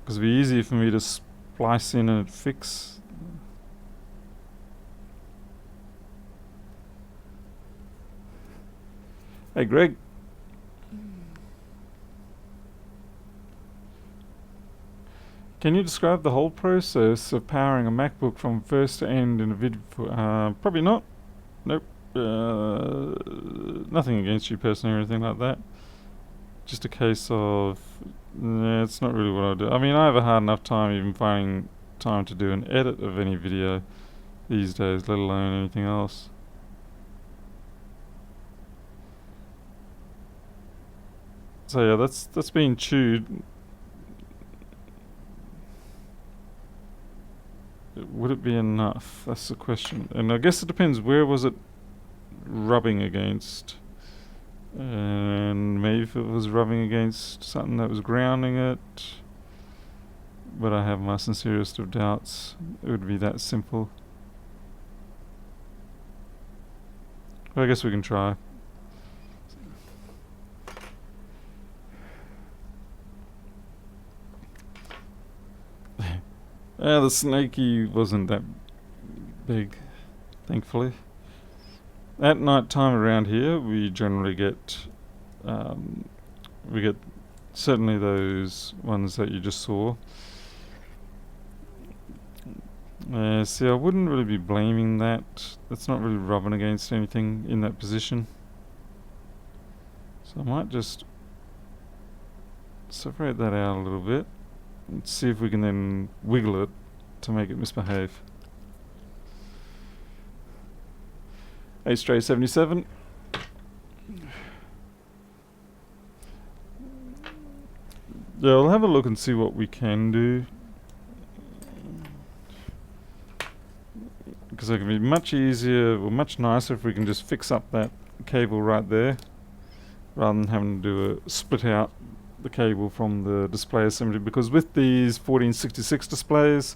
Because it'd be easier for me to splice in and fix. Hey Greg. Can you describe the whole process of powering a MacBook from first to end in a video? Probably not. Nope. Nothing against you personally or anything like that. Just a case of... Nah, it's not really what I do. I mean, I have a hard enough time even finding time to do an edit of any video these days, let alone anything else. So yeah, that's being chewed. Would it be enough? That's the question. And I guess it depends, where was it rubbing against? And maybe if it was rubbing against something that was grounding it. But I have my sincerest of doubts it would be that simple. But I guess we can try. The snaky wasn't that big, thankfully. At night time around here, we generally get, certainly those ones that you just saw. See, I wouldn't really be blaming that. That's not really rubbing against anything in that position. So I might just separate that out a little bit. And see if we can then wiggle it to make it misbehave. Stray77. Yeah, I'll have a look and see what we can do. Because it can be much easier or much nicer if we can just fix up that cable right there, rather than having to do a split out the cable from the display assembly. Because with these 1466 displays,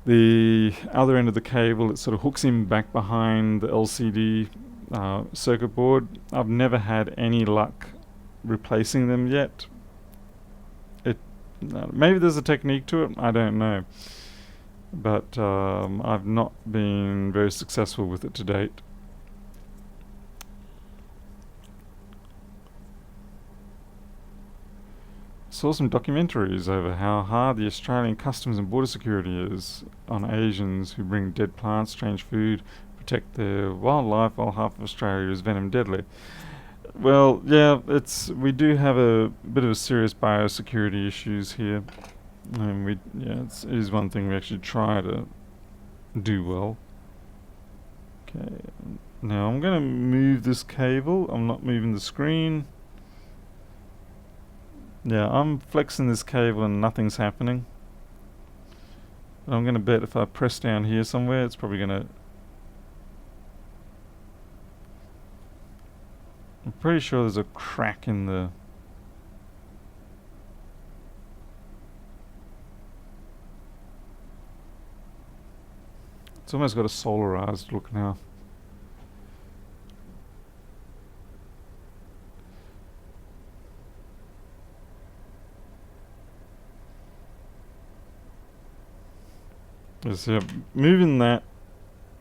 the other end of the cable, it sort of hooks in back behind the LCD circuit board. I've never had any luck replacing them yet. Maybe there's a technique to it, I don't know. But I've not been very successful with it to date. Saw some documentaries over how hard the Australian Customs and Border Security is on Asians who bring dead plants, strange food, protect their wildlife while half of Australia is venom deadly. Well, yeah, we do have a bit of a serious biosecurity issues here, and it is one thing we actually try to do well. Okay, now I'm going to move this cable. I'm not moving the screen. Yeah, I'm flexing this cable and nothing's happening. I'm going to bet if I press down here somewhere, it's probably going to... I'm pretty sure there's a crack in the... It's almost got a solarized look now. So moving that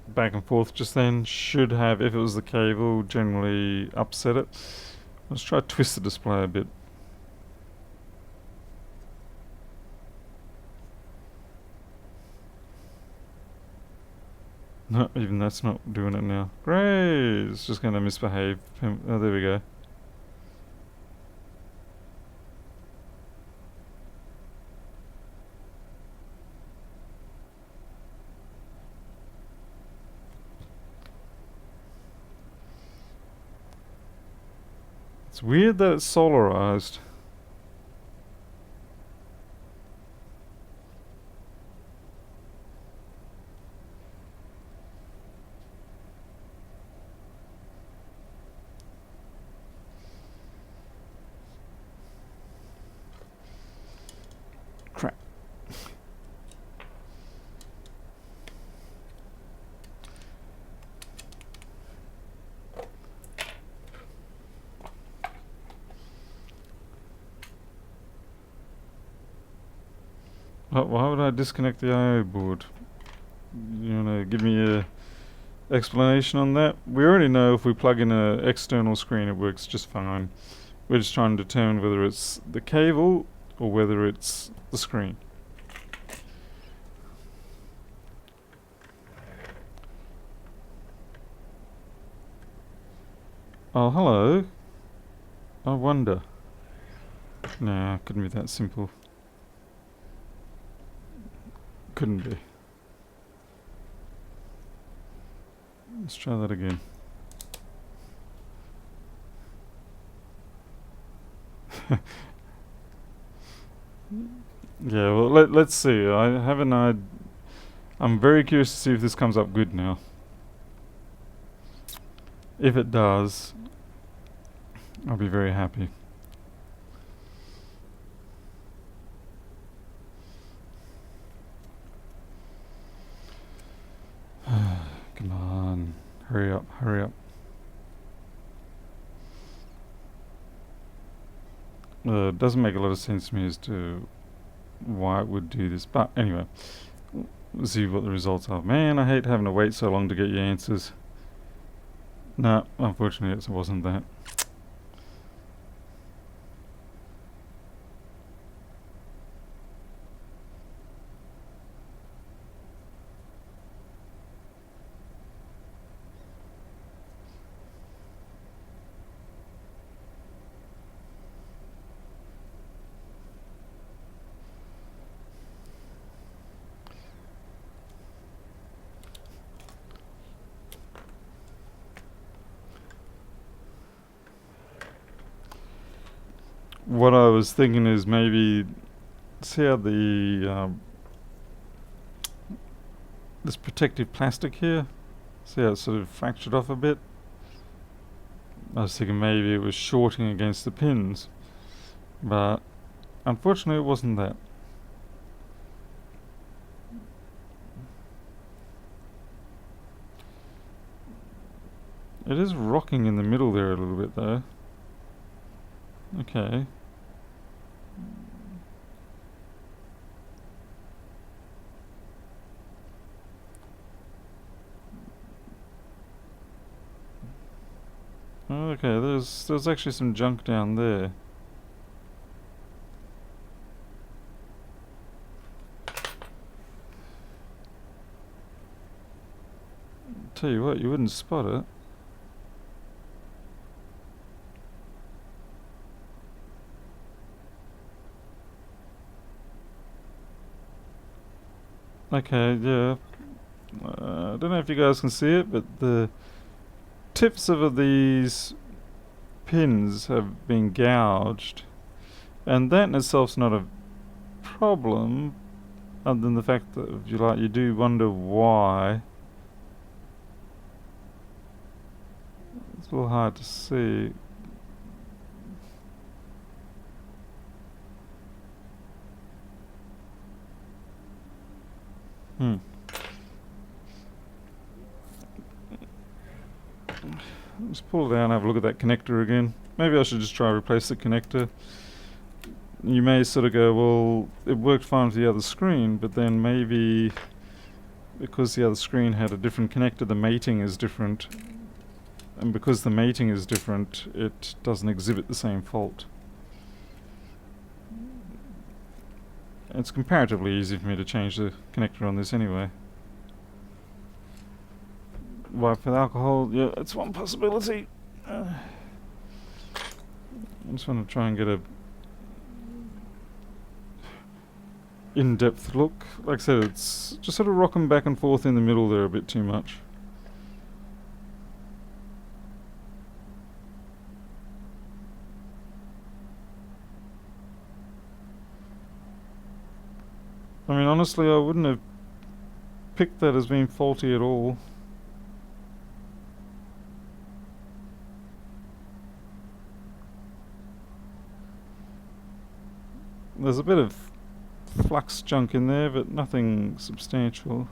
back and forth just then should have, if it was the cable, generally upset it. Let's try to twist the display a bit. No, even that's not doing it now. Great! It's just going to misbehave. Oh, there we go. It's weird that it's solarized. Crap. Why would I disconnect the I/O board? You wanna give me a explanation on that? We already know if we plug in an external screen it works just fine. We're just trying to determine whether it's the cable or whether it's the screen. Oh, hello. I wonder. Nah, couldn't be that simple. Couldn't be. Let's try that again. Yeah, well, let's see. I haven't. I'm very curious to see if this comes up good now. If it does, I'll be very happy. Come on, hurry up, hurry up. It doesn't make a lot of sense to me as to why it would do this, but anyway, let's see what the results are. Man, I hate having to wait so long to get your answers. No, unfortunately it wasn't that. What I was thinking is maybe see how the this protective plastic here, see how it's sort of fractured off a bit. I was thinking maybe it was shorting against the pins, but unfortunately it wasn't that. It is rocking in the middle there a little bit though. Okay. Okay, there's actually some junk down there. Tell you what, you wouldn't spot it. Okay, yeah. I don't know if you guys can see it, but the tips of these pins have been gouged, and that in itself's not a problem, other than the fact that if you do wonder why. It's a little hard to see. Let's pull it down and have a look at that connector again. Maybe I should just try to replace the connector. You may sort of go, well, it worked fine with the other screen, but then maybe because the other screen had a different connector, the mating is different. And because the mating is different, it doesn't exhibit the same fault. It's comparatively easy for me to change the connector on this anyway. Wipe with alcohol, yeah, that's one possibility. I just want to try and get a in-depth look. Like I said, it's just sort of rocking back and forth in the middle there a bit too much. I mean, honestly, I wouldn't have picked that as being faulty at all. There's a bit of flux junk in there, but nothing substantial.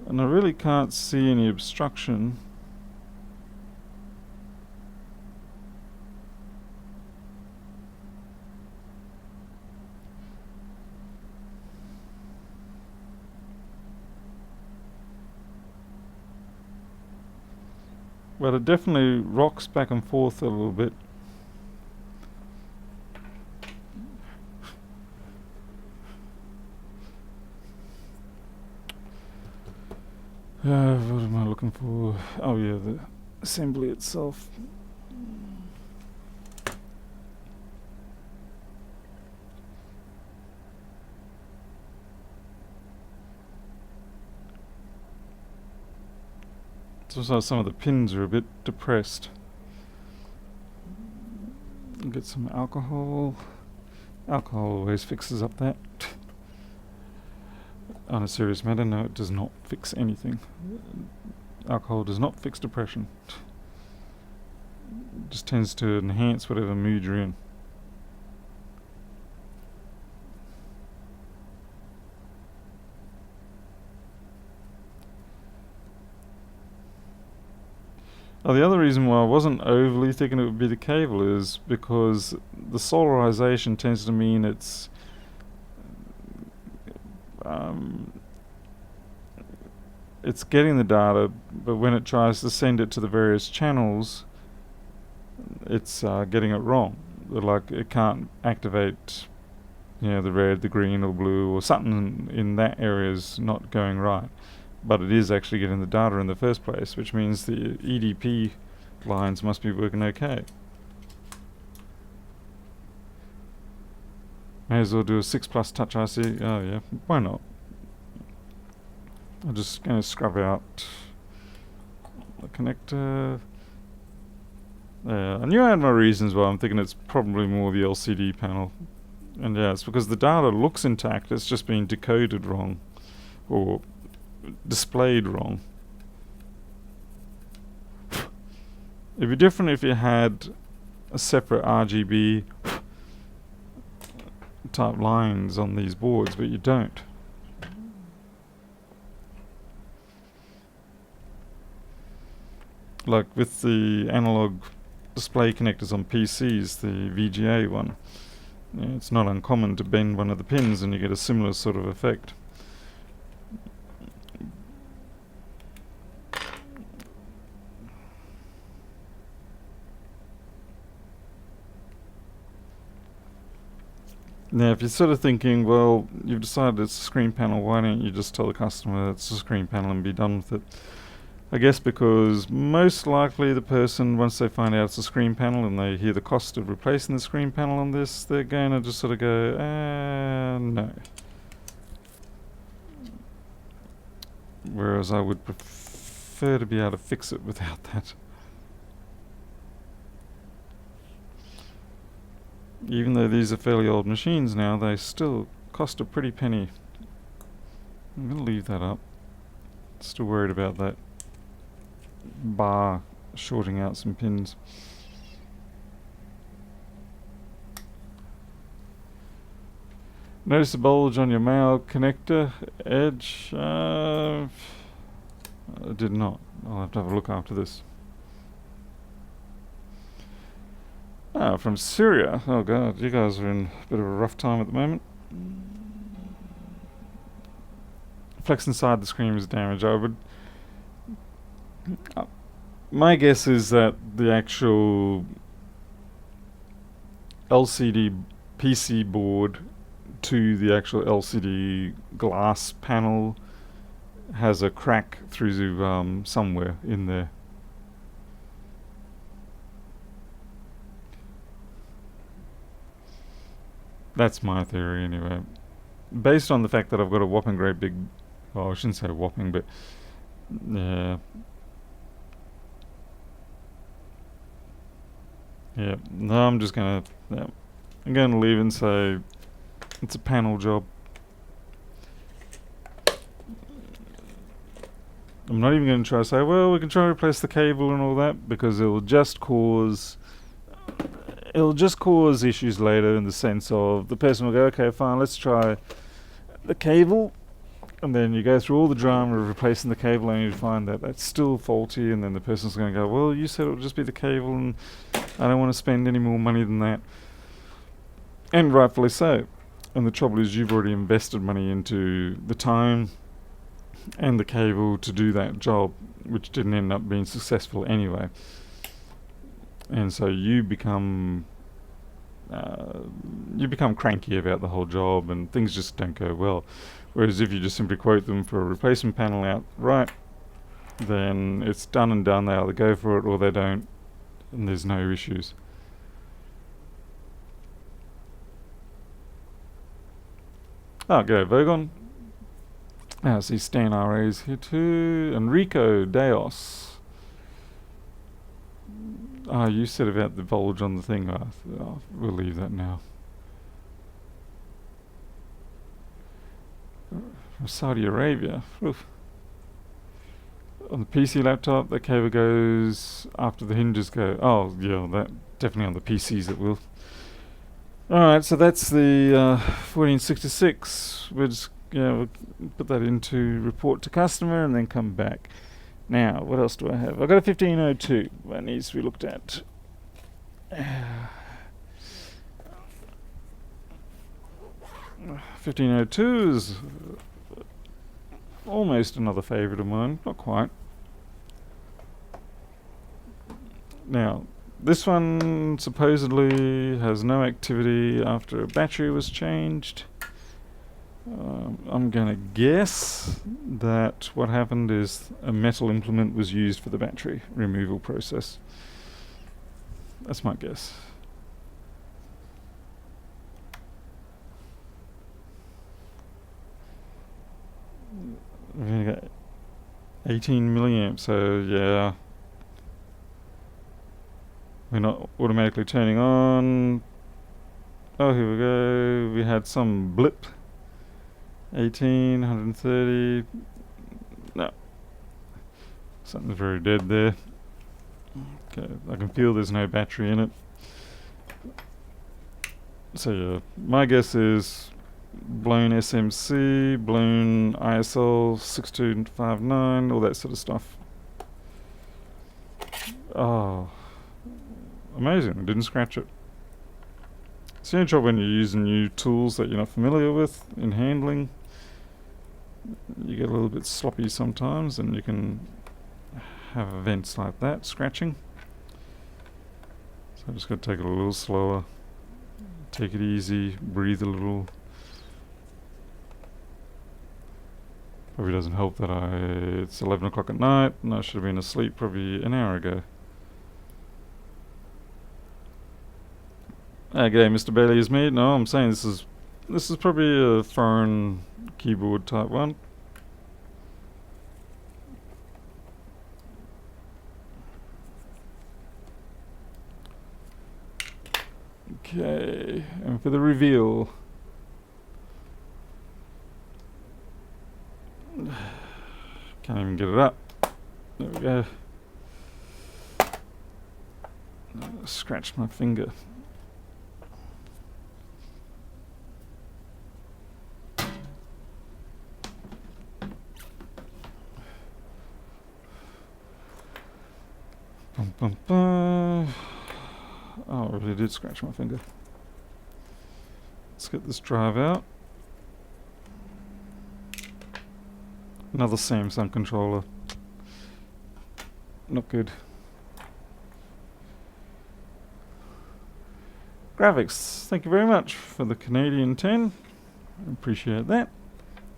And I really can't see any obstruction. But it definitely rocks back and forth a little bit. What am I looking for? Oh yeah, the assembly itself. Also, some of the pins are a bit depressed. Get some alcohol. Alcohol always fixes up that. On a serious matter, no, it does not fix anything. Alcohol does not fix depression. It just tends to enhance whatever mood you're in. Oh, the other reason why I wasn't overly thinking it would be the cable is because the solarization tends to mean it's getting the data, but when it tries to send it to the various channels, it's getting it wrong. Like it can't activate, the red, the green, or blue, or something in that area is not going right. But it is actually getting the data in the first place, which means the EDP lines must be working okay. May as well do a 6+ touch IC. Oh yeah, why not? I'm just going to scrub out the connector. I knew I had my reasons why I'm thinking it's probably more the LCD panel. And yeah, it's because the data looks intact, it's just being decoded wrong. Or displayed wrong. It'd be different if you had a separate RGB type lines on these boards, but you don't. Like with the analog display connectors on PCs, the VGA one, it's not uncommon to bend one of the pins and you get a similar sort of effect. Now, if you're sort of thinking, well, you've decided it's a screen panel, why don't you just tell the customer it's a screen panel and be done with it? I guess because most likely the person, once they find out it's a screen panel and they hear the cost of replacing the screen panel on this, they're going to just sort of go, no. Whereas I would prefer to be able to fix it without that. Even though these are fairly old machines now, they still cost a pretty penny. I'm going to leave that up. Still worried about that bar shorting out some pins. Notice the bulge on your male connector edge? I did not. I'll have to have a look after this. Ah, from Syria. Oh god, you guys are in a bit of a rough time at the moment. flex inside the screen was damaged. I would. My guess is that the actual LCD PC board to the actual LCD glass panel has a crack through somewhere in there. That's my theory anyway. Based on the fact that I've got a whopping great big... Well, I shouldn't say whopping, but... Yeah. Yeah. No, I'm just gonna... Yeah, I'm gonna leave and say... It's a panel job. I'm not even gonna try to say, well, we can try to replace the cable and all that, because it'll just cause issues later, in the sense of the person will go, okay, fine, let's try the cable, and then you go through all the drama of replacing the cable and you find that that's still faulty, and then the person's going to go, well, you said it would just be the cable and I don't want to spend any more money than that. And rightfully so. And the trouble is, you've already invested money into the time and the cable to do that job, which didn't end up being successful anyway. And so you become cranky about the whole job, and things just don't go well. Whereas if you just simply quote them for a replacement panel outright, then it's done and done. They either go for it or they don't, and there's no issues. Go Vogon. I see Stan RA's here too. Enrico Deos. You said about the voltage on the thing. We'll leave that now. From Saudi Arabia. Oof. On the PC laptop, the cable goes after the hinges go. Oh, yeah, that definitely on the PCs it will. Alright, so that's the 1466. We'll put that into report to customer and then come back. Now, what else do I have? I've got a 1502 that needs to be looked at. 1502 is almost another favourite of mine, not quite. Now, this one supposedly has no activity after a battery was changed. I'm gonna guess that what happened is a metal implement was used for the battery removal process. That's my guess. We've only got 18 milliamps, so yeah. We're not automatically turning on. Oh, here we go. We had some blip. 18, 130. No. Something's very dead there. Okay, I can feel there's no battery in it. So yeah, my guess is blown SMC, blown ISL 6259, all that sort of stuff. Oh, amazing, I didn't scratch it. It's the only trouble when you're using new tools that you're not familiar with in handling. You get a little bit sloppy sometimes, and you can have events like that, scratching. So I'm just going to take it a little slower, take it easy, breathe a little. Probably doesn't help that it's 11 o'clock at night and I should have been asleep probably an hour ago. G'day, Mr. Bailey is me. No, I'm saying this is probably a foreign keyboard type one. Okay, and for the reveal. Can't even get it up. There we go. Scratched my finger. Bum, bum, bum. Oh, I really did scratch my finger. Let's get this drive out. Another Samsung controller. Not good. Graphics, thank you very much for the Canadian 10. Appreciate that.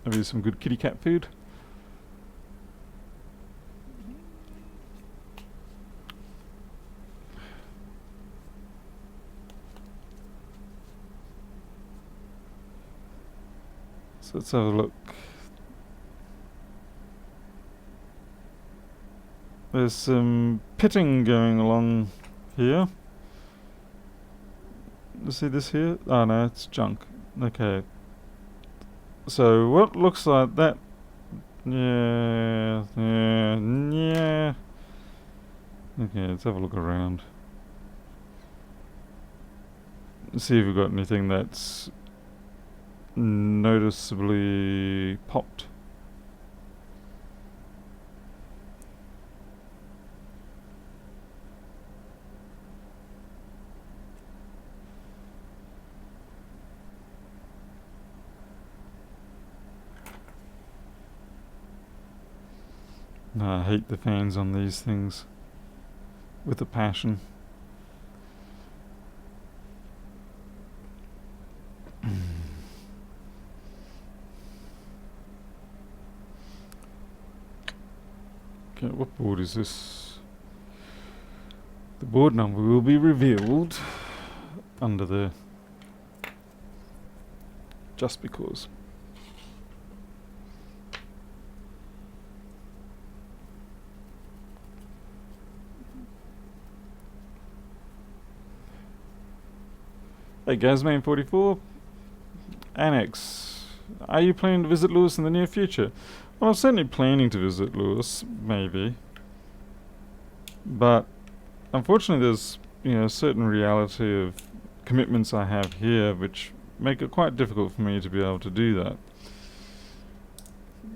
Maybe some good kitty cat food. So let's have a look. There's some pitting going along here. You see this here? Oh no, it's junk. Okay. So what looks like that? Yeah. Okay, let's have a look around. See if we've got anything that's noticeably popped. I hate the fans on these things with a passion. Okay, what board is this? The board number will be revealed under there. Just because. Hey Gazman44, Annex, are you planning to visit Lewis in the near future? Well, I'm certainly planning to visit Lewis, maybe. But unfortunately there's, a certain reality of commitments I have here which make it quite difficult for me to be able to do that.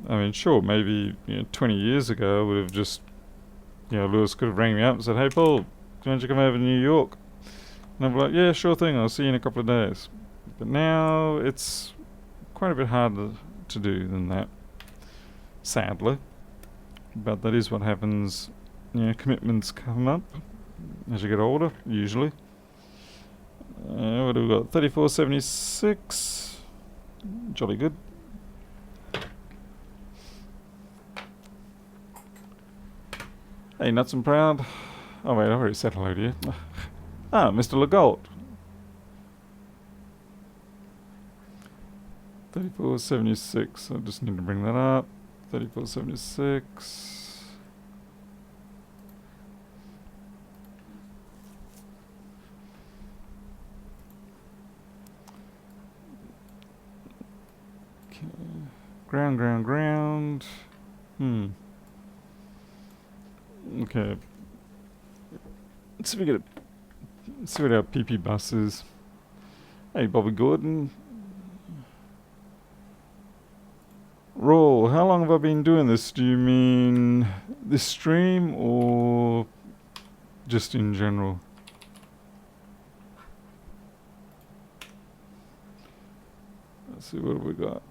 I mean, sure, maybe 20 years ago I would have just, Lewis could have rang me up and said, "Hey Paul, don't you come over to New York?" And I'd be like, "Yeah, sure thing, I'll see you in a couple of days." But now it's quite a bit harder to do than that, sadly. But that is what happens. Commitments come up as you get older, usually. What do we got? 3476. Jolly good. Hey, Nuts and Proud. Oh wait, I already said hello to you. Ah, Mr. Legault. 3476. I just need to bring that up. 3476. Okay. Ground. Okay. Let's see if we get a. Let's see what our PP bus is. Hey, Bobby Gordon. Roll, how long have I been doing this? Do you mean this stream or just in general? Let's see, what have we got?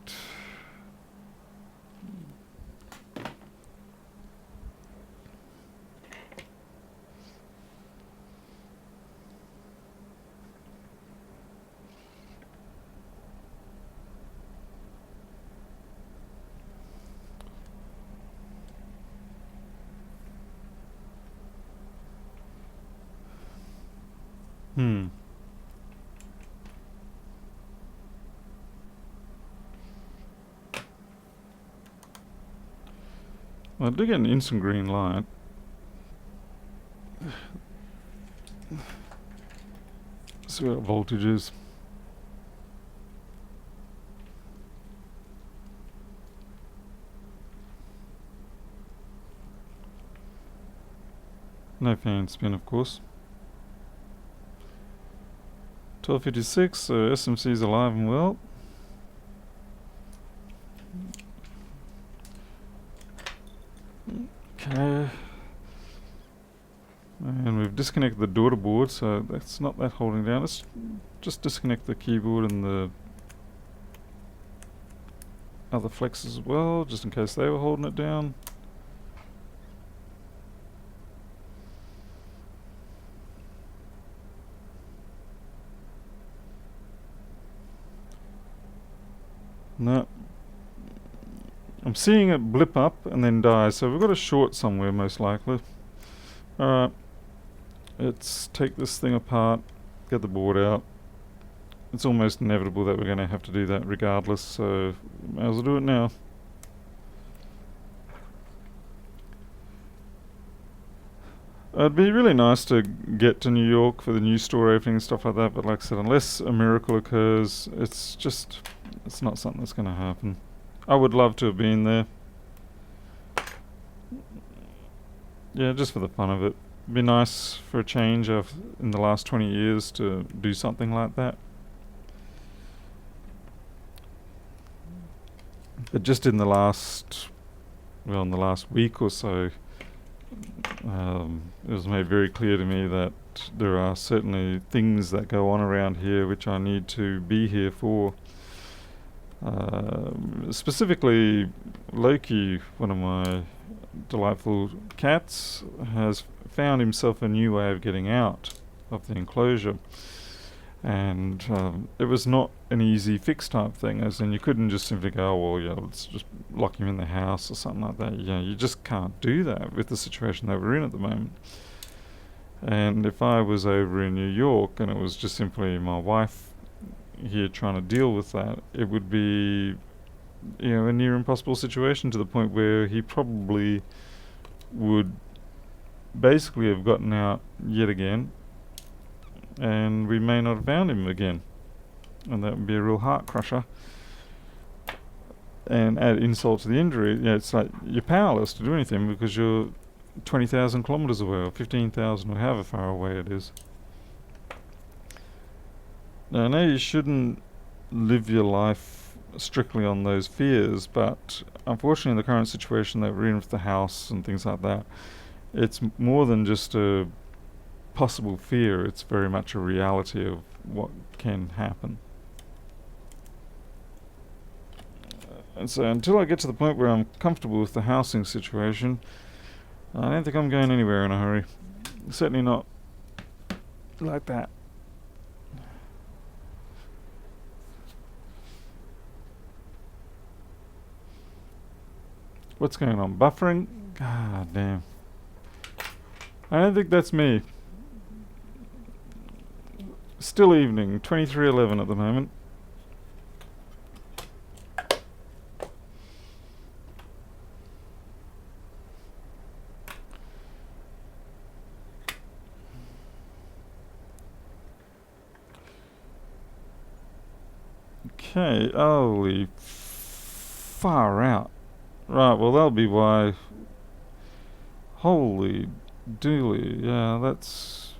Well, I do get an instant green light. See what voltage is. No fan spin, of course. 1256, so SMC's alive and well. Okay. And we've disconnected the daughter board, so that's not that holding down. Let's just disconnect the keyboard and the other flexes as well, just in case they were holding it down. No. I'm seeing it blip up and then die, so we've got a short somewhere most likely. Alright, let's take this thing apart, get the board out. It's almost inevitable that we're going to have to do that regardless, so may as well do it now. It'd be really nice to get to New York for the new store opening and stuff like that, but like I said, unless a miracle occurs, it's not something that's going to happen. I would love to have been there. Yeah, just for the fun of it. It'd be nice for a change in the last 20 years to do something like that. But just in the last week or so, it was made very clear to me that there are certainly things that go on around here which I need to be here for. Specifically, Loki, one of my delightful cats, has found himself a new way of getting out of the enclosure. And it was not an easy fix type thing, as in you couldn't just simply go, oh, well, yeah, let's just lock him in the house or something like that. Yeah, you just can't do that with the situation that we're in at the moment. And if I was over in New York and it was just simply my wife here trying to deal with that, it would be, you know, a near impossible situation, to the point where he probably would basically have gotten out yet again, and we may not have found him again, and that would be a real heart crusher. And add insult to the injury, yeah, it's like you're powerless to do anything because you're 20,000 kilometers away, or 15,000, or however far away it is. Now, I know you shouldn't live your life strictly on those fears, but unfortunately in the current situation that we're in with the house and things like that, it's more than just a possible fear, it's very much a reality of what can happen. And so until I get to the point where I'm comfortable with the housing situation, I don't think I'm going anywhere in a hurry. Certainly not like that. What's going on? Buffering? God damn. I don't think that's me. Still evening, 23:11 at the moment. Okay, holy far out. Right, well that'll be why. Holy dooly, yeah, that's...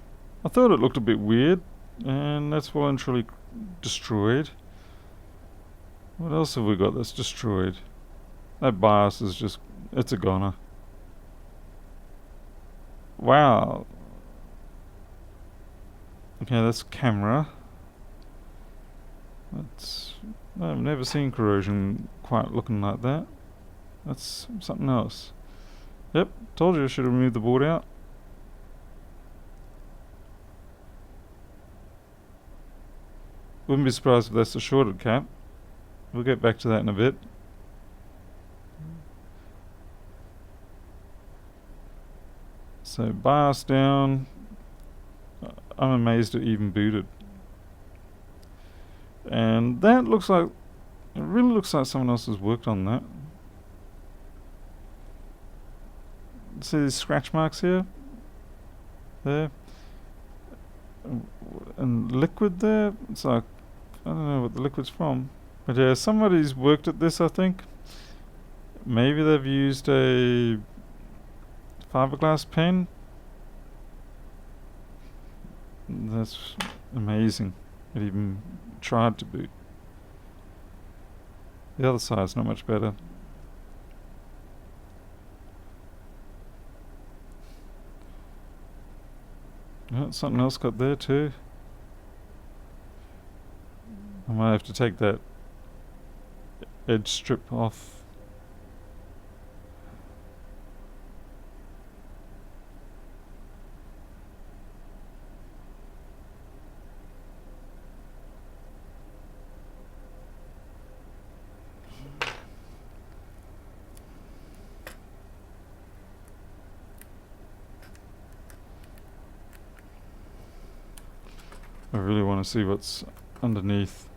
I thought it looked a bit weird, and that's well and truly destroyed. What else have we got that's destroyed? That BIOS is just... it's a goner. Wow. Okay, that's camera. That's... I've never seen corrosion quite looking like that. That's something else. Yep, told you I should have moved the board out. Wouldn't be surprised if that's the shorted cap. We'll get back to that in a bit. So BIOS down. I'm amazed it even booted. And that looks like... it really looks like someone else has worked on that. See these scratch marks here? There. And liquid there? It's like... I don't know what the liquid's from. But yeah, somebody's worked at this, I think. Maybe they've used a fiberglass pen. That's amazing. It even tried to boot. The other side's not much better. Oh, something else got there too. I might have to take that edge strip off. I really want to see what's underneath.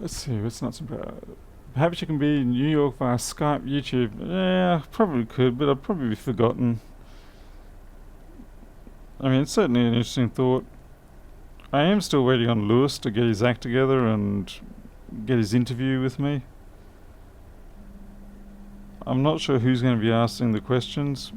Let's see, what's not so bad. Perhaps you can be in New York via Skype, YouTube. Yeah, probably could, but I'd probably be forgotten. I mean, it's certainly an interesting thought. I am still waiting on Lewis to get his act together and get his interview with me. I'm not sure who's going to be asking the questions.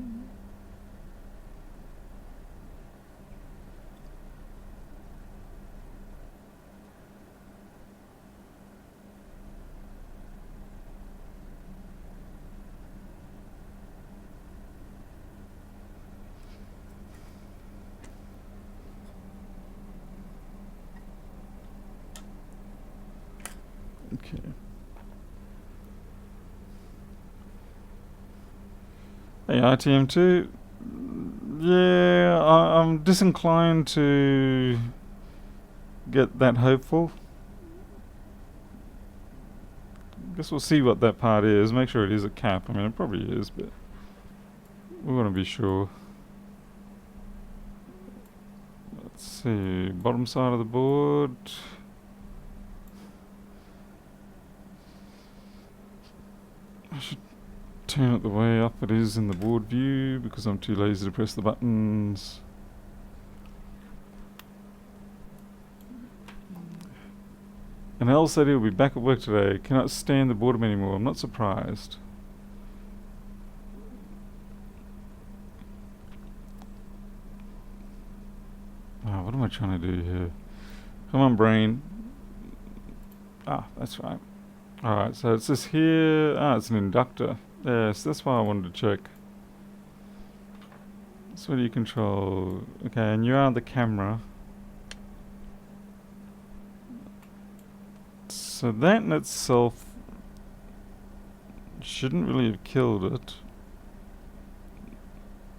Okay. Hey, ITM2. Yeah, I'm disinclined to get that hopeful. Guess we'll see what that part is. Make sure it is a cap. I mean, it probably is, but we want to be sure. Let's see. Bottom side of the board. I should turn it the way up it is in the board view because I'm too lazy to press the buttons. And Al said he'll be back at work today. Cannot stand the boredom anymore. I'm not surprised. Oh, what am I trying to do here? Come on, brain. Ah, that's right. Alright, so it says here, it's an inductor. Yes, that's why I wanted to check. So what do you control? Okay, and you are the camera. So that in itself shouldn't really have killed it.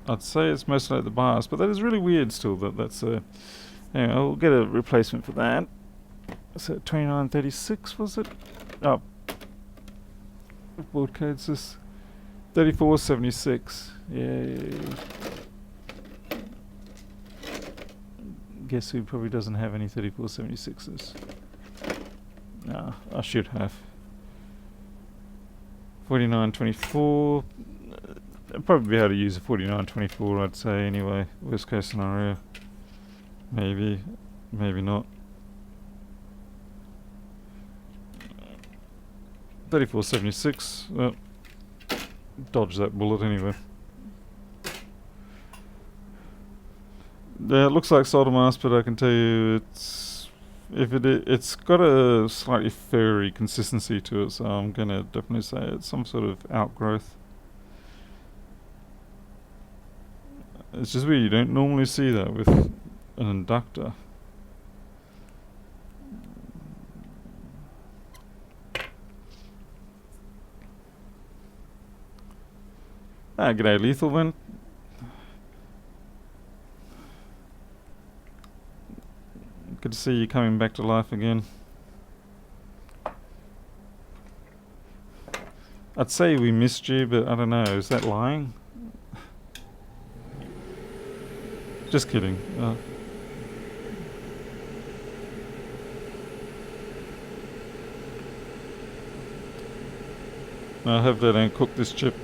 I'd say it's mostly like the BIOS, but that is really weird still that that's a... Anyway, I'll get a replacement for that. So 2936 was it? Oh. What board code's this? 3476. Yay. Guess who probably doesn't have any 3476s? No, I should have. 4924. I'd probably be able to use a 4924, I'd say anyway. Worst case scenario. Maybe. Maybe not. 3476. Dodge that bullet anyway. Yeah, it looks like solder mask, but I can tell you it's got a slightly furry consistency to it, so I'm gonna definitely say it's some sort of outgrowth. It's just weird, you don't normally see that with an inductor. G'day Lethal Vent. Good to see you coming back to life again. I'd say we missed you, but I don't know, is that lying? Just kidding. I hope they don't cook this chip.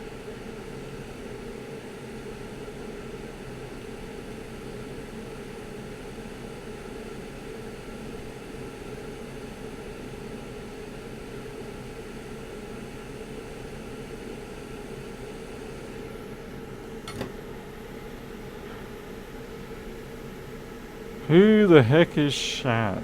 Who the heck is Shad?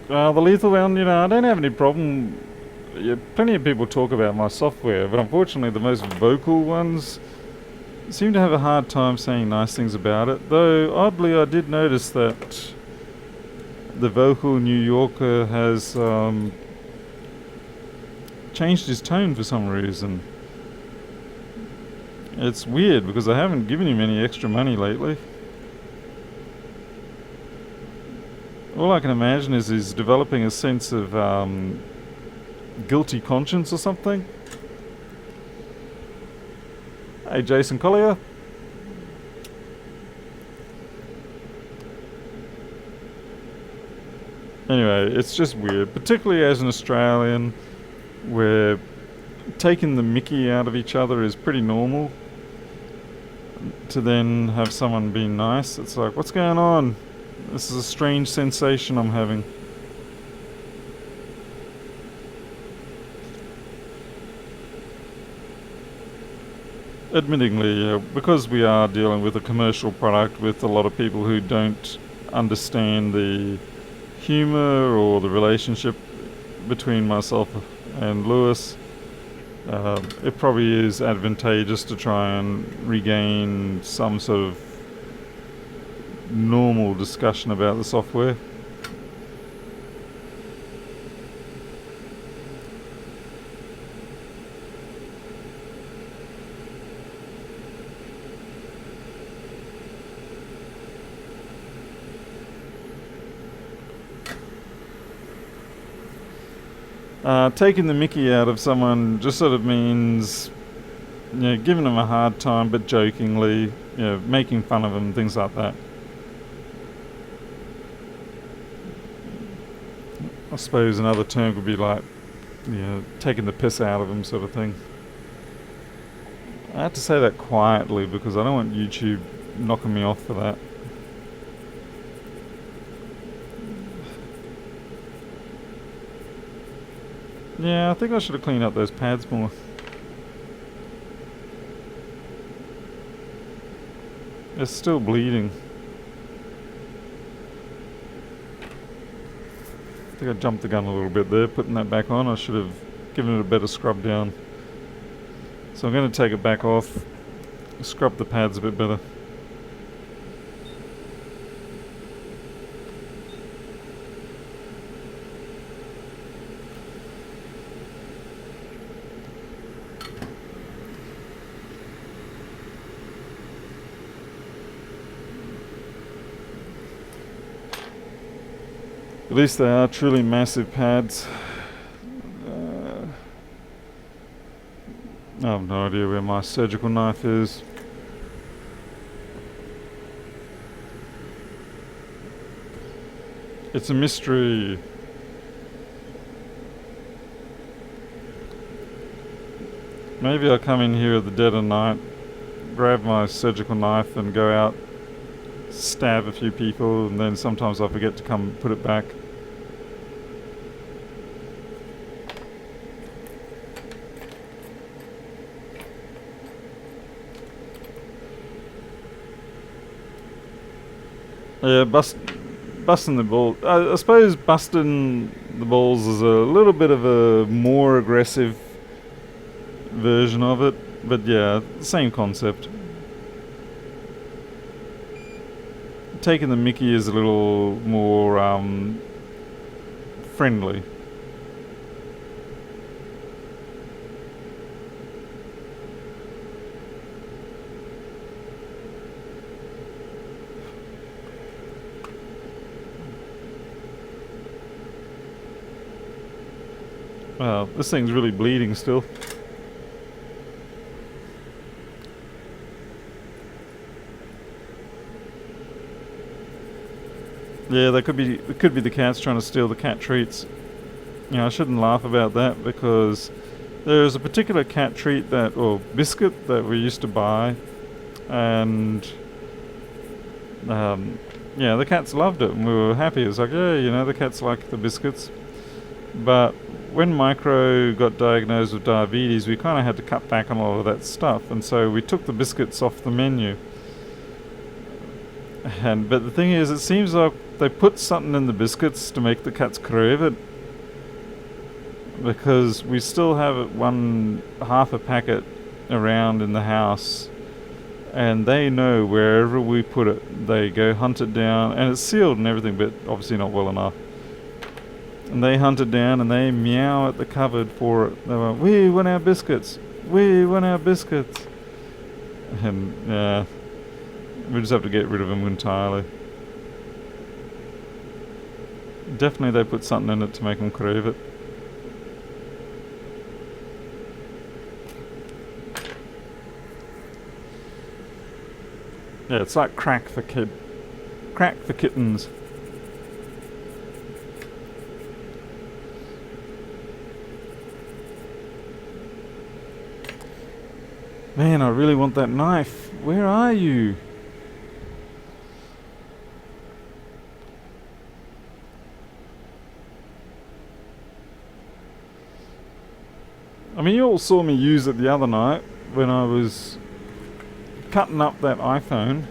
The lethal one, I don't have any problem. Yeah, plenty of people talk about my software, but unfortunately the most vocal ones seem to have a hard time saying nice things about it. Though, oddly, I did notice that the vocal New Yorker has changed his tone for some reason. It's weird because I haven't given him any extra money lately. All I can imagine is he's developing a sense of guilty conscience or something. Hey, Jason Collier. Anyway, it's just weird, particularly as an Australian, where taking the mickey out of each other is pretty normal. To then have someone be nice, it's like, what's going on? This is a strange sensation I'm having. Admittingly, because we are dealing with a commercial product with a lot of people who don't understand the humour or the relationship between myself and Lewis, it probably is advantageous to try and regain some sort of normal discussion about the software. Taking the mickey out of someone just sort of means, giving them a hard time, but jokingly, making fun of them, things like that. I suppose another term would be like, taking the piss out of them, sort of thing. I have to say that quietly because I don't want YouTube knocking me off for that. Yeah, I think I should have cleaned up those pads more. It's still bleeding. I think I jumped the gun a little bit there, putting that back on. I should have given it a better scrub down. So I'm going to take it back off, scrub the pads a bit better. At least they are truly massive pads. I have no idea where my surgical knife is. It's a mystery. Maybe I'll come in here at the dead of night, grab my surgical knife and go out, stab a few people, and then sometimes I forget to come put it back. Yeah, busting the ball. I suppose busting the balls is a little bit of a more aggressive version of it, but yeah, same concept. Taking the mickey is a little more friendly. Wow, this thing's really bleeding still. Yeah, it could be the cats trying to steal the cat treats. I shouldn't laugh about that because there's a particular cat treat or biscuit that we used to buy, and the cats loved it and we were happy. It's like, yeah, the cats like the biscuits. But when Micro got diagnosed with diabetes, we kind of had to cut back on all of that stuff, and so we took the biscuits off the menu. But the thing is, it seems like they put something in the biscuits to make the cats crave it, because we still have half a packet around in the house, and they know wherever we put it, they go hunt it down, and it's sealed and everything, but obviously not well enough. And they hunt it down and they meow at the cupboard for it. They're like, "We want our biscuits. We want our biscuits." And we just have to get rid of them entirely. Definitely they put something in it to make them crave it. Yeah, it's like crack for kittens. Man, I really want that knife. Where are you? I mean, you all saw me use it the other night when I was cutting up that iPhone.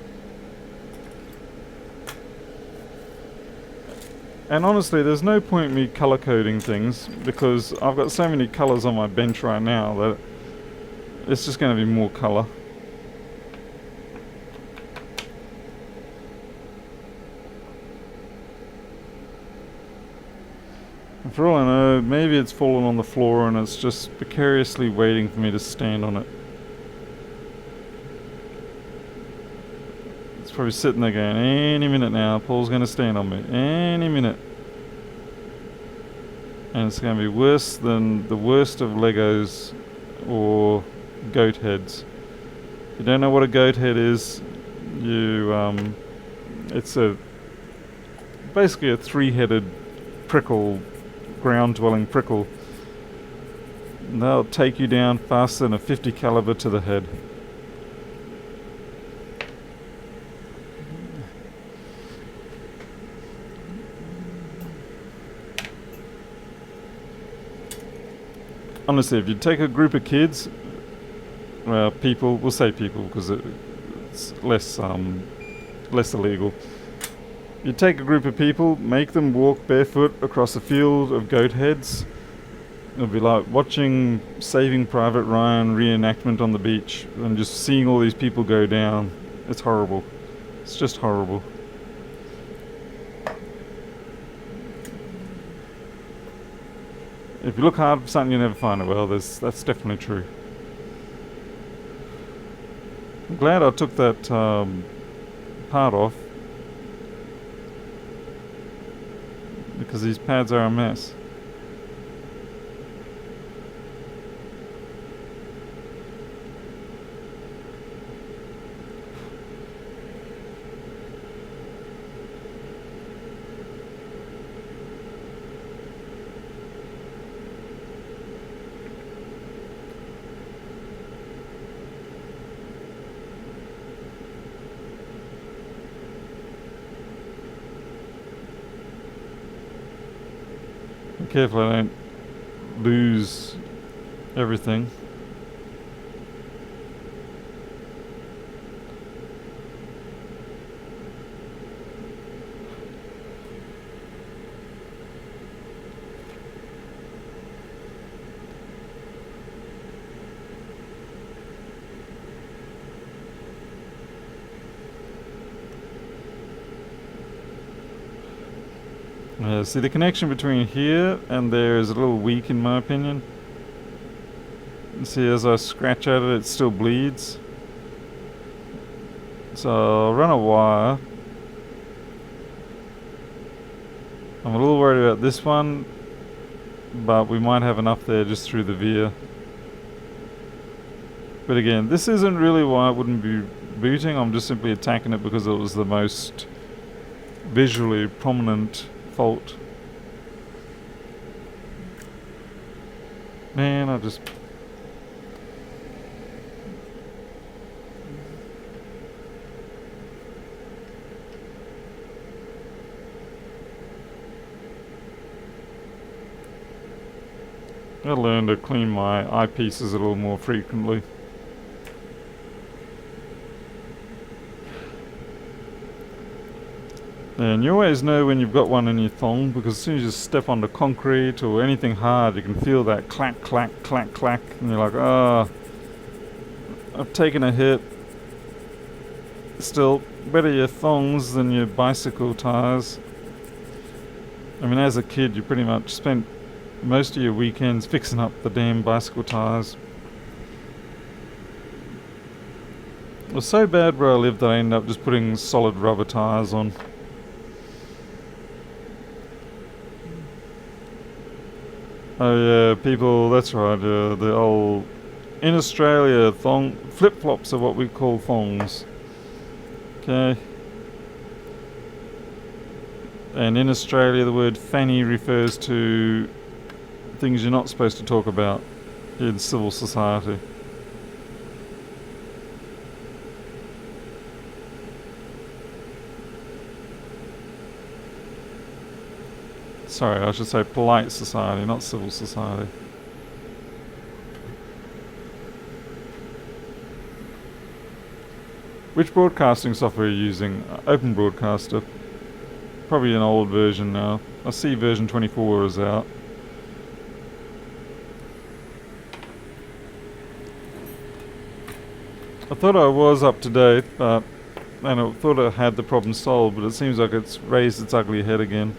And honestly, there's no point in me color coding things, because I've got so many colors on my bench right now that it's just going to be more color. And for all I know, maybe it's fallen on the floor and it's just precariously waiting for me to stand on it. It's probably sitting there going, any minute now, Paul's going to stand on me. Any minute. And it's going to be worse than the worst of Legos or goat heads. If you don't know what a goat head is, it's basically a three-headed prickle, ground-dwelling prickle. And they'll take you down faster than a 50 caliber to the head. Honestly, if you take a group of kids, people, we'll say people because it's less illegal. You take a group of people, make them walk barefoot across a field of goat heads. It'll be like watching Saving Private Ryan reenactment on the beach and just seeing all these people go down. It's horrible. It's just horrible. If you look hard for something, you never find it. Well, that's definitely true. I'm glad I took that part off, because these pads are a mess. Be careful I don't lose everything. See, the connection between here and there is a little weak in my opinion. See, as I scratch at it, it still bleeds. So I'll run a wire. I'm a little worried about this one, but we might have enough there just through the via. But again, this isn't really why it wouldn't be booting. I'm just simply attacking it because it was the most visually prominent fault. Man, I just... I'll learn to clean my eyepieces a little more frequently. And you always know when you've got one in your thong, because as soon as you step onto concrete or anything hard, you can feel that clack, clack, clack, clack, and you're like, ah, I've taken a hit. Still, better your thongs than your bicycle tires. I mean, as a kid, you pretty much spent most of your weekends fixing up the damn bicycle tires. It was so bad where I lived that I ended up just putting solid rubber tires on. Oh yeah, people, that's right, the old... In Australia, flip-flops are what we call thongs. Okay. And in Australia, the word fanny refers to things you're not supposed to talk about in civil society. Sorry, I should say polite society, not civil society. Which broadcasting software are you using? Open Broadcaster. Probably an old version now. I see version 24 is out. I thought I was up to date, and I thought I had the problem solved, but it seems like it's raised its ugly head again.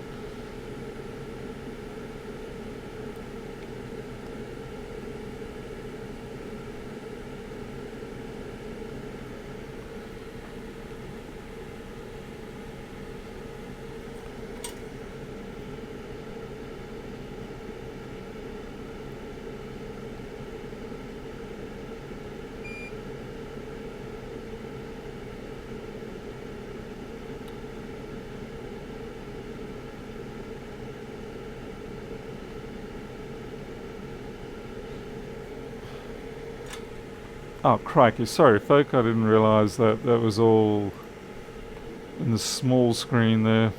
Oh crikey, sorry folk, I didn't realise that that was all in the small screen there.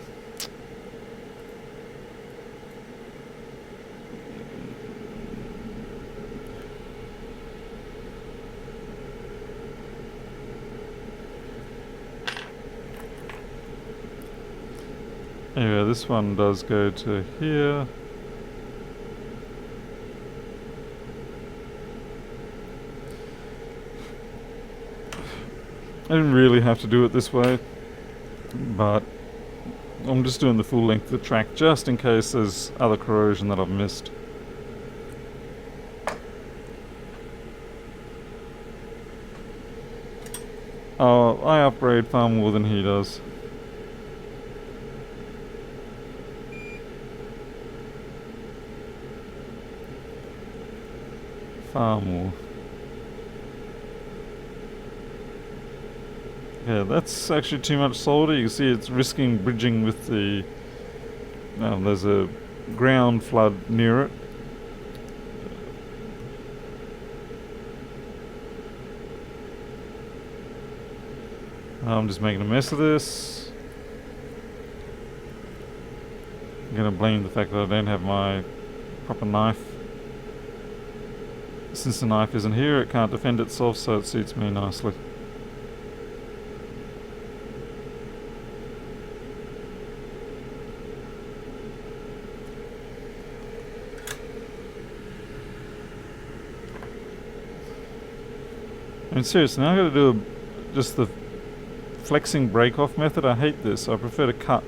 Anyway, this one does go to here. I didn't really have to do it this way, but I'm just doing the full length of the track just in case there's other corrosion that I've missed. Oh, I upgrade far more than he does. Far more. Yeah, that's actually too much solder. You can see it's risking bridging with the... there's a ground flood near it. I'm just making a mess of this. I'm gonna blame the fact that I don't have my proper knife. Since the knife isn't here, it can't defend itself, so it suits me nicely. I mean, seriously, now I've got to do just the flexing break-off method. I hate this. I prefer to cut.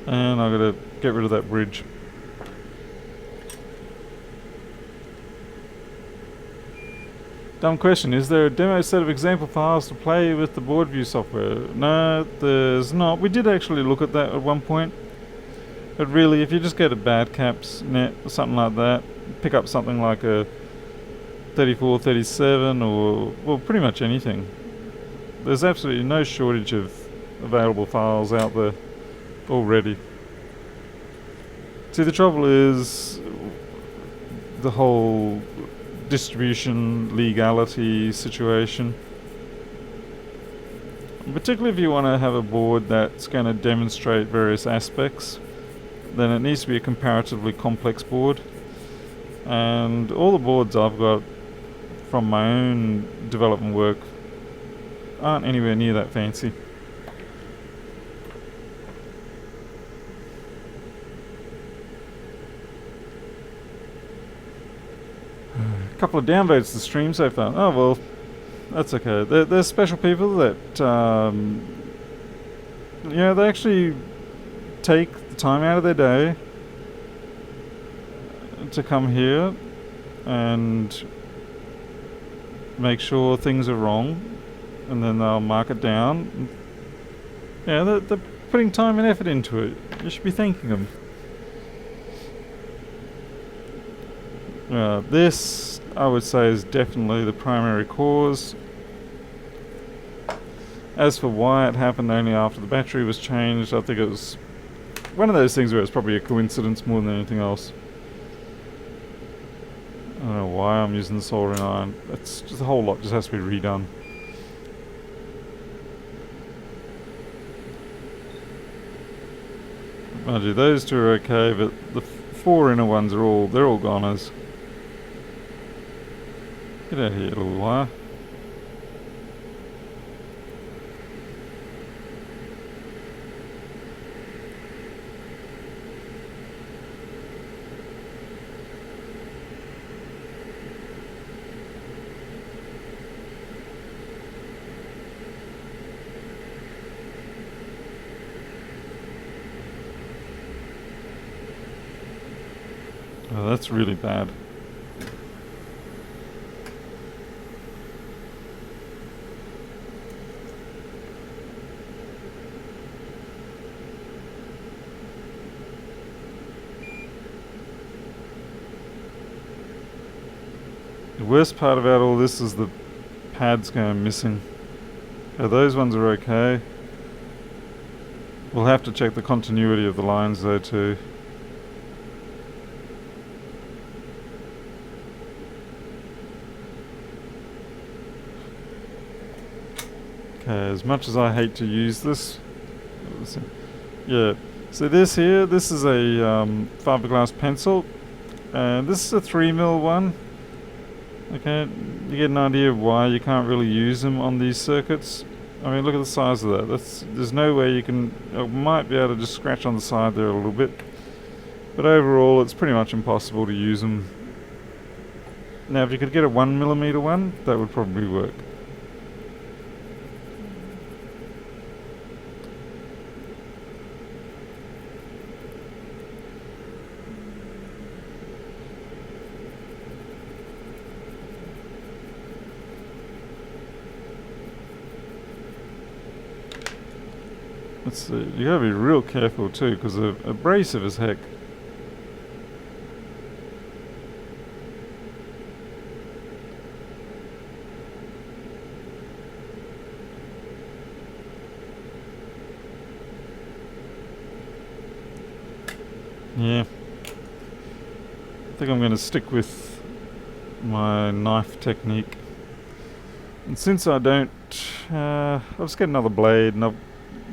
And I've got to get rid of that bridge. Dumb question. Is there a demo set of example files to play with the Boardview software? No, there's not. We did actually look at that at one point. But really, if you just go to Badcaps net or something like that, pick up something like a 34, 37, or, well, pretty much anything. There's absolutely no shortage of available files out there already. See, the trouble is the whole distribution legality situation. Particularly if you want to have a board that's going to demonstrate various aspects, then it needs to be a comparatively complex board. And all the boards I've got from my own development work aren't anywhere near that fancy. A couple of downvotes to the stream so far. Oh well, that's okay. There's special people that, you know, they actually take the time out of their day to come here and make sure things are wrong, and then they'll mark it down. Yeah, they're putting time and effort into it. You should be thanking them. This, I would say, is definitely the primary cause. As for why it happened only after the battery was changed, I think it was one of those things where it's probably a coincidence more than anything else. I don't know why I'm using the soldering iron. It's just a whole lot just has to be redone. Mind you, those two are okay, but the four inner ones are they're all goners. Get out of here, little wire. Oh, that's really bad. The worst part about all this is the pads going missing. Those ones are okay. We'll have to check the continuity of the lines though too. Okay, as much as I hate to use this, yeah, so this here, this is a fiberglass pencil, and this is a 3mm one. Okay, you get an idea of why you can't really use them on these circuits. I mean, look at the size of that. There's no way you can, might be able to just scratch on the side there a little bit, but overall it's pretty much impossible to use them. Now if you could get a 1mm one, that would probably work. Let's see, you gotta be real careful too, because they're abrasive as heck. Yeah. I think I'm gonna stick with my knife technique. And since I don't, I'll just get another blade, and I'm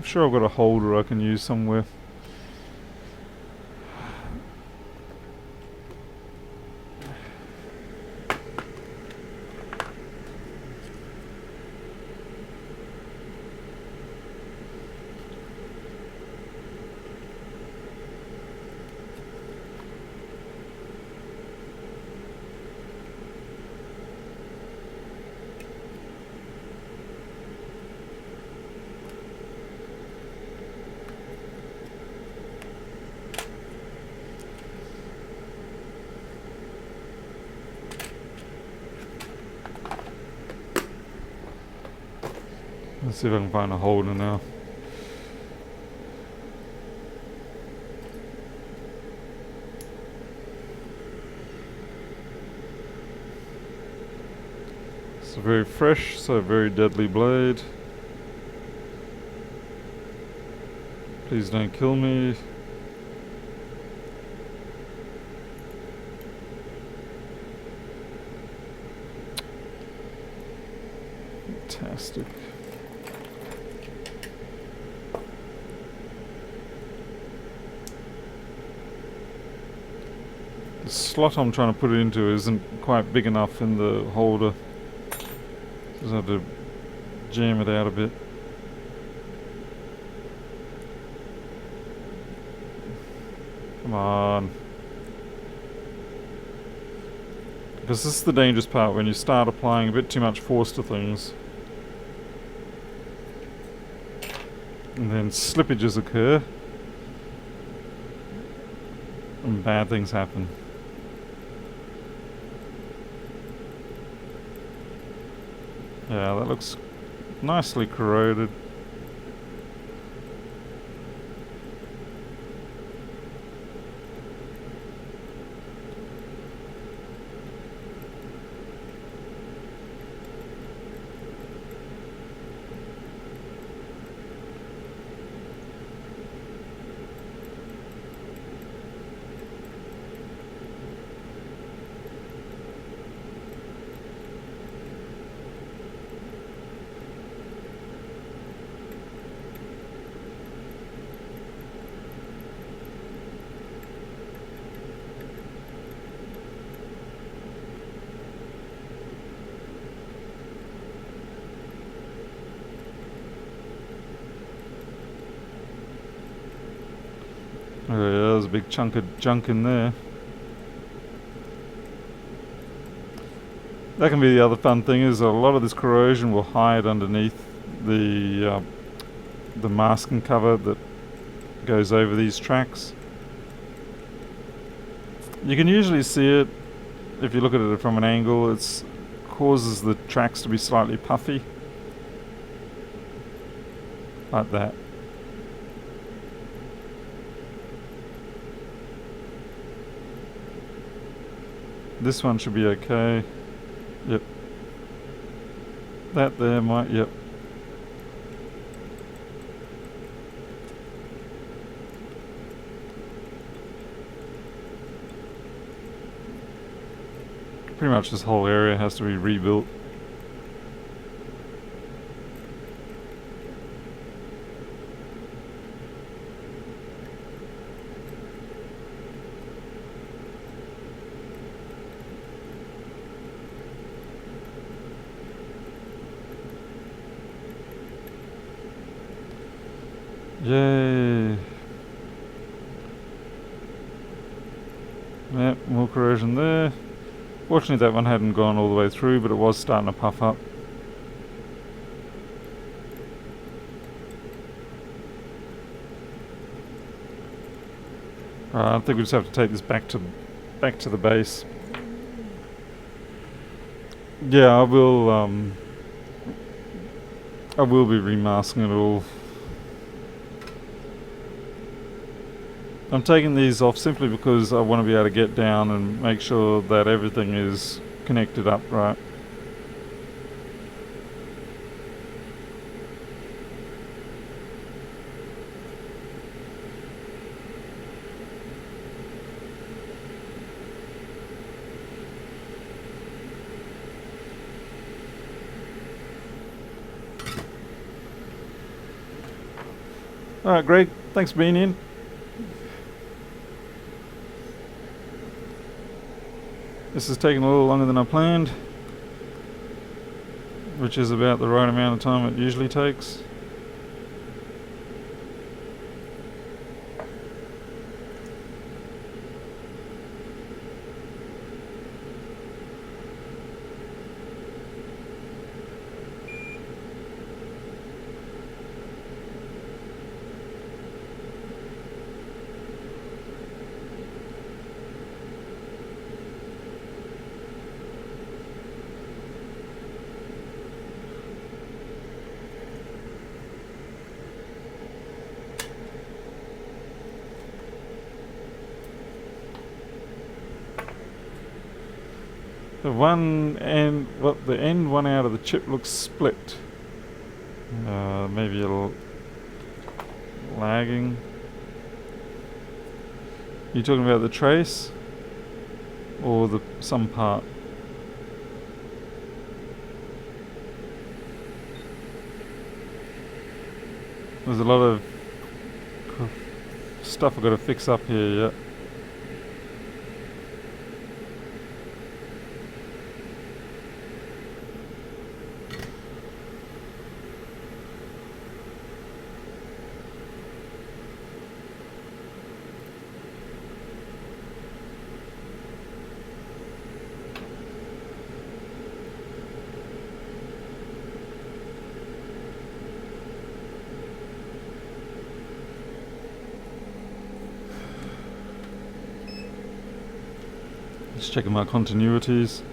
sure I've got a holder I can use somewhere. Let's see if I can find a holder now. It's a very fresh, so very deadly blade. Please don't kill me. Fantastic. The slot I'm trying to put it into isn't quite big enough in the holder. Just have to jam it out a bit. Come on. Because this is the dangerous part, when you start applying a bit too much force to things. And then slippages occur. And bad things happen. Yeah, that looks nicely corroded. Oh yeah, there's a big chunk of junk in there. That can be the other fun thing, is a lot of this corrosion will hide underneath the masking cover that goes over these tracks. You can usually see it if you look at it from an angle. It causes the tracks to be slightly puffy, like that. This one should be okay. Yep. That there might, yep. Pretty much this whole area has to be rebuilt. Yay! Yep, more corrosion there. Fortunately that one hadn't gone all the way through, but it was starting to puff up. I think we just have to take this back to the base. Yeah, I will be remasking it all. I'm taking these off simply because I want to be able to get down and make sure that everything is connected up right. Alright, Greg, thanks for being in. This is taking a little longer than I planned, which is about the right amount of time it usually takes. The end one out of the chip looks split. Maybe a little lagging. You talking about the trace or some part? There's a lot of stuff I've got to fix up here yet. Just checking my continuities.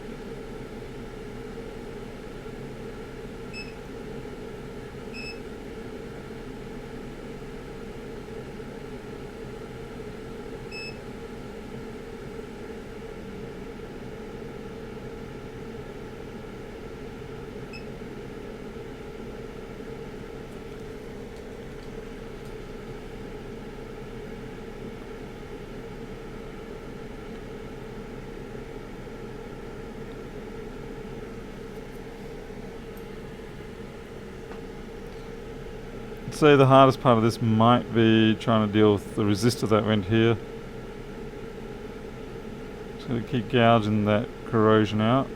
Say the hardest part of this might be trying to deal with the resistor that went here. Just gonna keep gouging that corrosion out.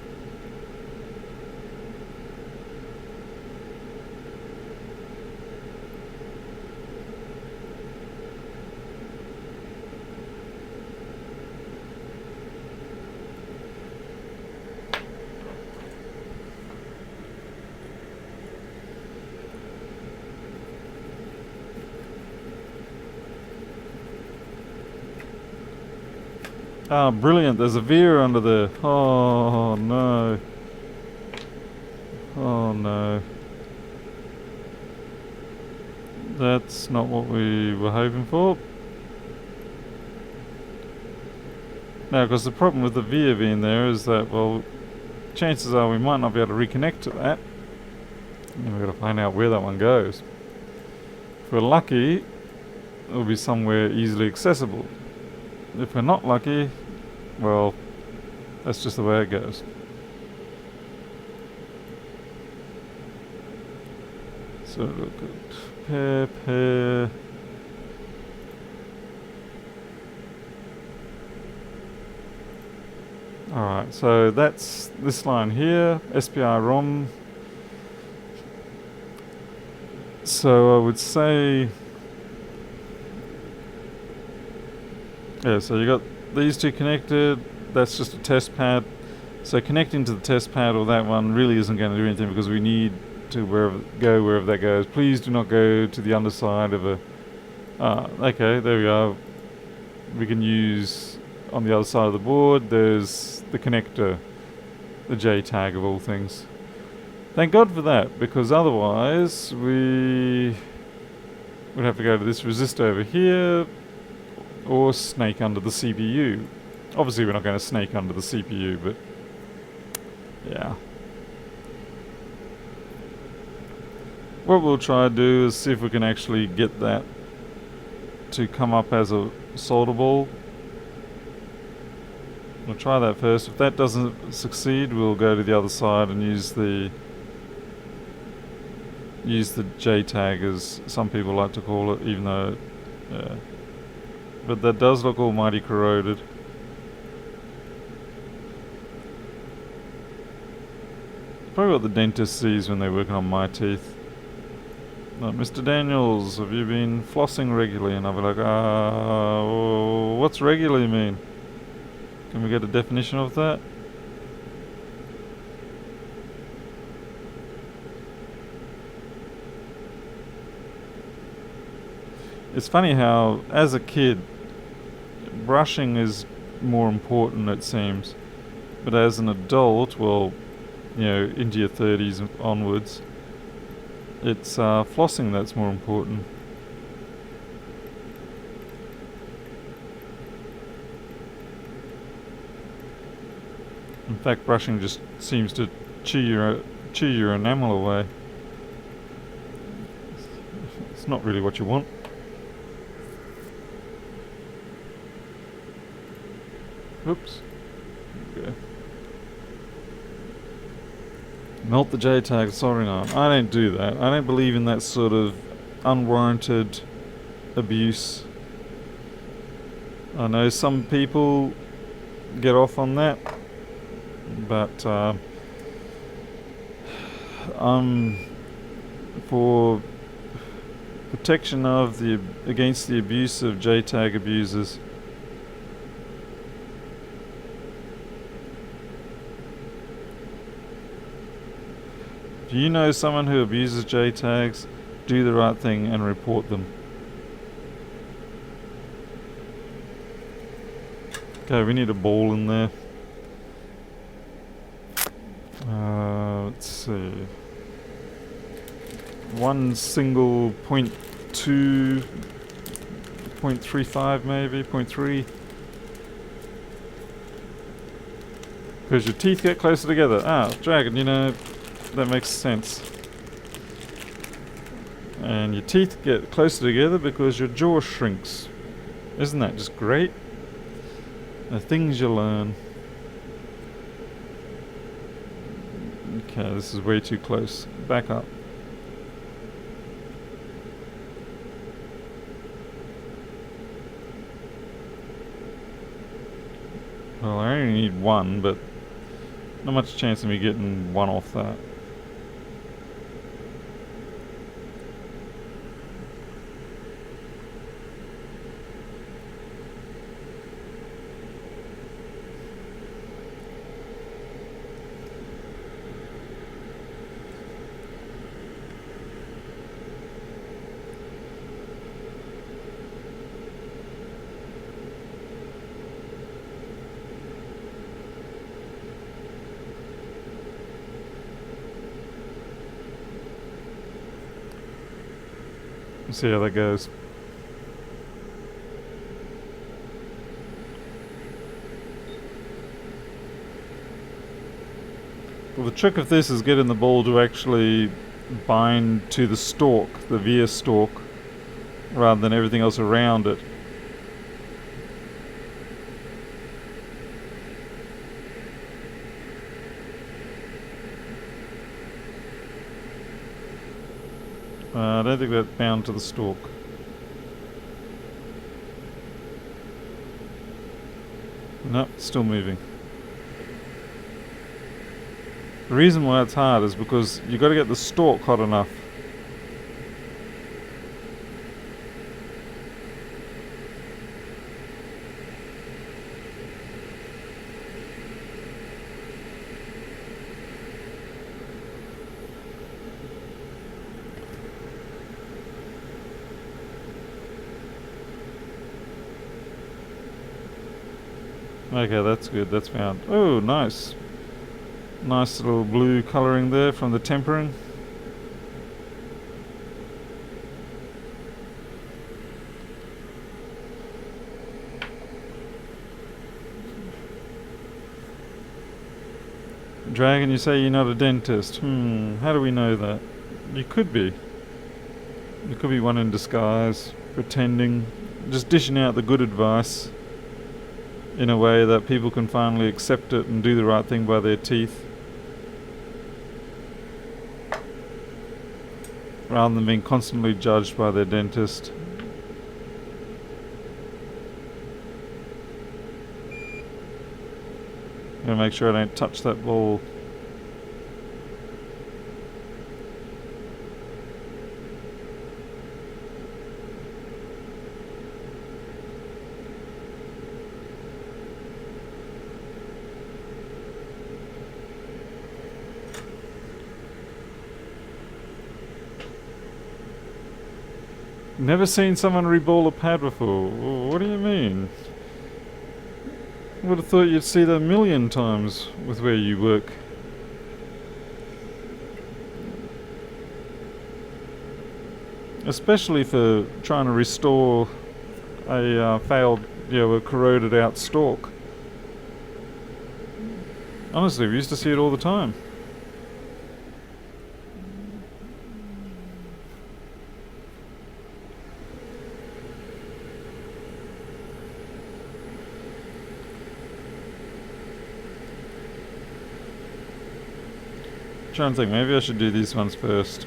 Ah, brilliant, there's a veer under there. Oh no. Oh no. That's not what we were hoping for. Now, because the problem with the veer being there is that, well, chances are we might not be able to reconnect to that. And we've got to find out where that one goes. If we're lucky, it'll be somewhere easily accessible. If we're not lucky, well, that's just the way it goes. So look at pair. Alright, so that's this line here, SPI ROM. So I would say, yeah, so you got these two connected, that's just a test pad. So connecting to the test pad or that one really isn't going to do anything because we need to go wherever that goes. Please do not go to the underside of a... okay, there we are. We can use on the other side of the board, there's the connector, the J tag of all things. Thank God for that, because otherwise we would have to go to this resistor over here or snake under the CPU. Obviously we're not going to snake under the CPU, but yeah. What we'll try to do is see if we can actually get that to come up as a solder ball. We'll try that first. If that doesn't succeed, we'll go to the other side and use the J tag, as some people like to call it, even though, yeah. But that does look almighty corroded. Probably what the dentist sees when they're working on my teeth. Like, Mr. Daniels, have you been flossing regularly? And I'll be like, what's regularly mean? Can we get a definition of that? It's funny how, as a kid, brushing is more important, it seems. But as an adult, well, you know, into your 30s and onwards, it's flossing that's more important. In fact, brushing just seems to chew your enamel away. It's not really what you want. Oops. There we go. Melt the J-tag soldering iron. I don't do that. I don't believe in that sort of unwarranted abuse. I know some people get off on that, but I'm for protection of against the abuse of J-tag abusers. If you know someone who abuses J-tags, do the right thing and report them. Okay, we need a ball in there. see. One single 0.2, 0.35 maybe, 0.3. Because your teeth get closer together. Ah, Dragon, you know, that makes sense. And your teeth get closer together because your jaw shrinks. Isn't that just great? The things you learn. Okay, this is way too close. Back up. Well, I only need one, but not much chance of me getting one off that. See how that goes. Well, the trick of this is getting the ball to actually bind to the stalk, the veer stalk, rather than everything else around it. I don't think that's bound to the stalk. Nope, still moving. The reason why it's hard is because you've got to get the stalk hot enough. Okay, that's good, that's found. Oh, nice. Nice little blue colouring there from the tempering. Dragon, you say you're not a dentist. How do we know that? You could be. You could be one in disguise, pretending, just dishing out the good advice in a way that people can finally accept it and do the right thing by their teeth, rather than being constantly judged by their dentist. I'm gonna make sure I don't touch that ball. Never seen someone reball a pad before. What do you mean? Would have thought you'd see that a million times with where you work. Especially for trying to restore a failed, a corroded out stalk. Honestly, we used to see it all the time. Trying to think, maybe I should do these ones first.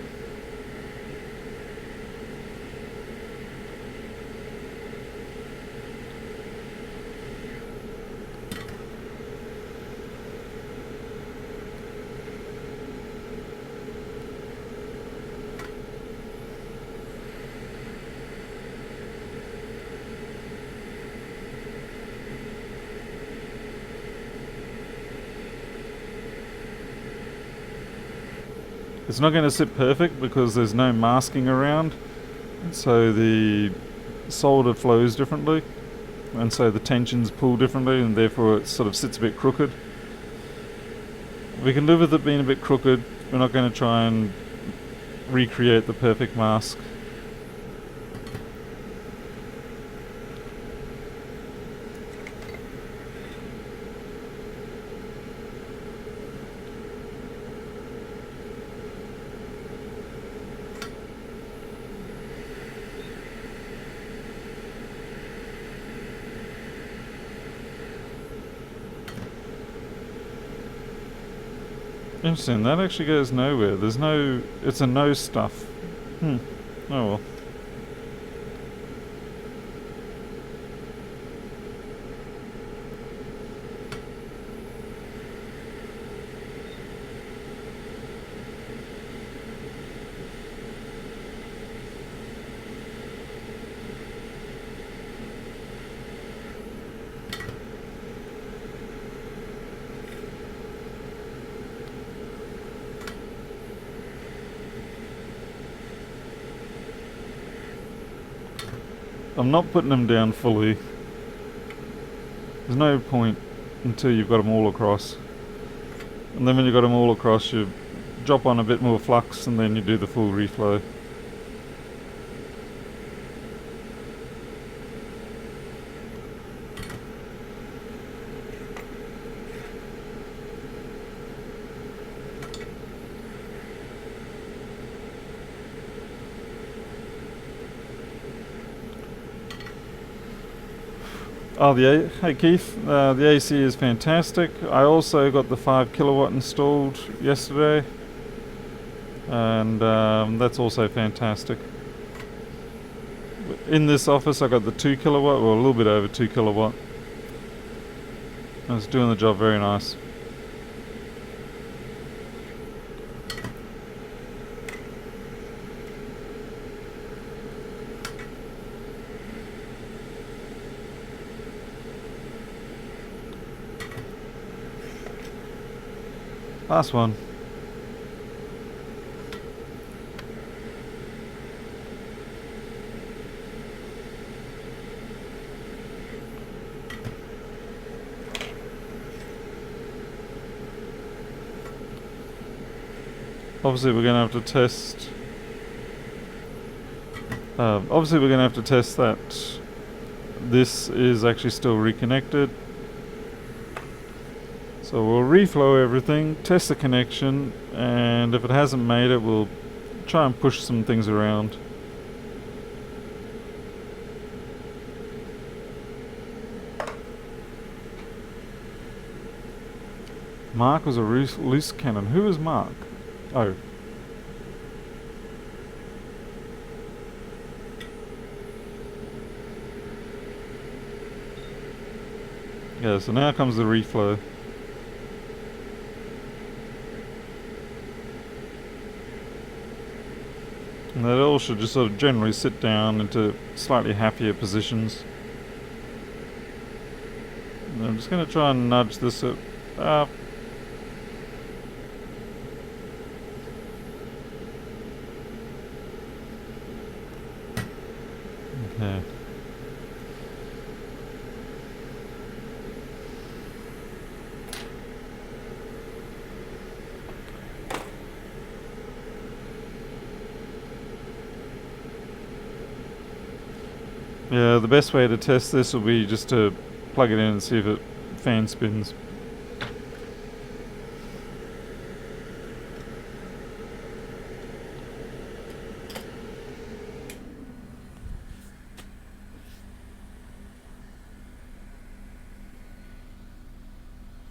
It's not going to sit perfect because there's no masking around, so the solder flows differently, and so the tensions pull differently, and therefore it sort of sits a bit crooked. We can live with it being a bit crooked We're not going to try and recreate the perfect mask. Interesting, that actually goes nowhere. There's no... it's a no stuff. Oh well. I'm not putting them down fully. There's no point until you've got them all across. And then when you've got them all across, you drop on a bit more flux and then you do the full reflow. Oh, hey Keith, the AC is fantastic. I also got the 5 kilowatt installed yesterday, and that's also fantastic. In this office I got the 2 kilowatt, or a little bit over 2 kilowatt. It's doing the job very nice. Last one. Obviously we're going to have to test... obviously we're going to have to test that this is actually still reconnected. So we'll reflow everything, test the connection, and if it hasn't made it, we'll try and push some things around. Mark was a loose cannon. Who is Mark? Oh. Yeah, so now comes the reflow. And that all should just sort of generally sit down into slightly happier positions. And I'm just going to try and nudge this up. Okay. Yeah, the best way to test this will be just to plug it in and see if it fan spins.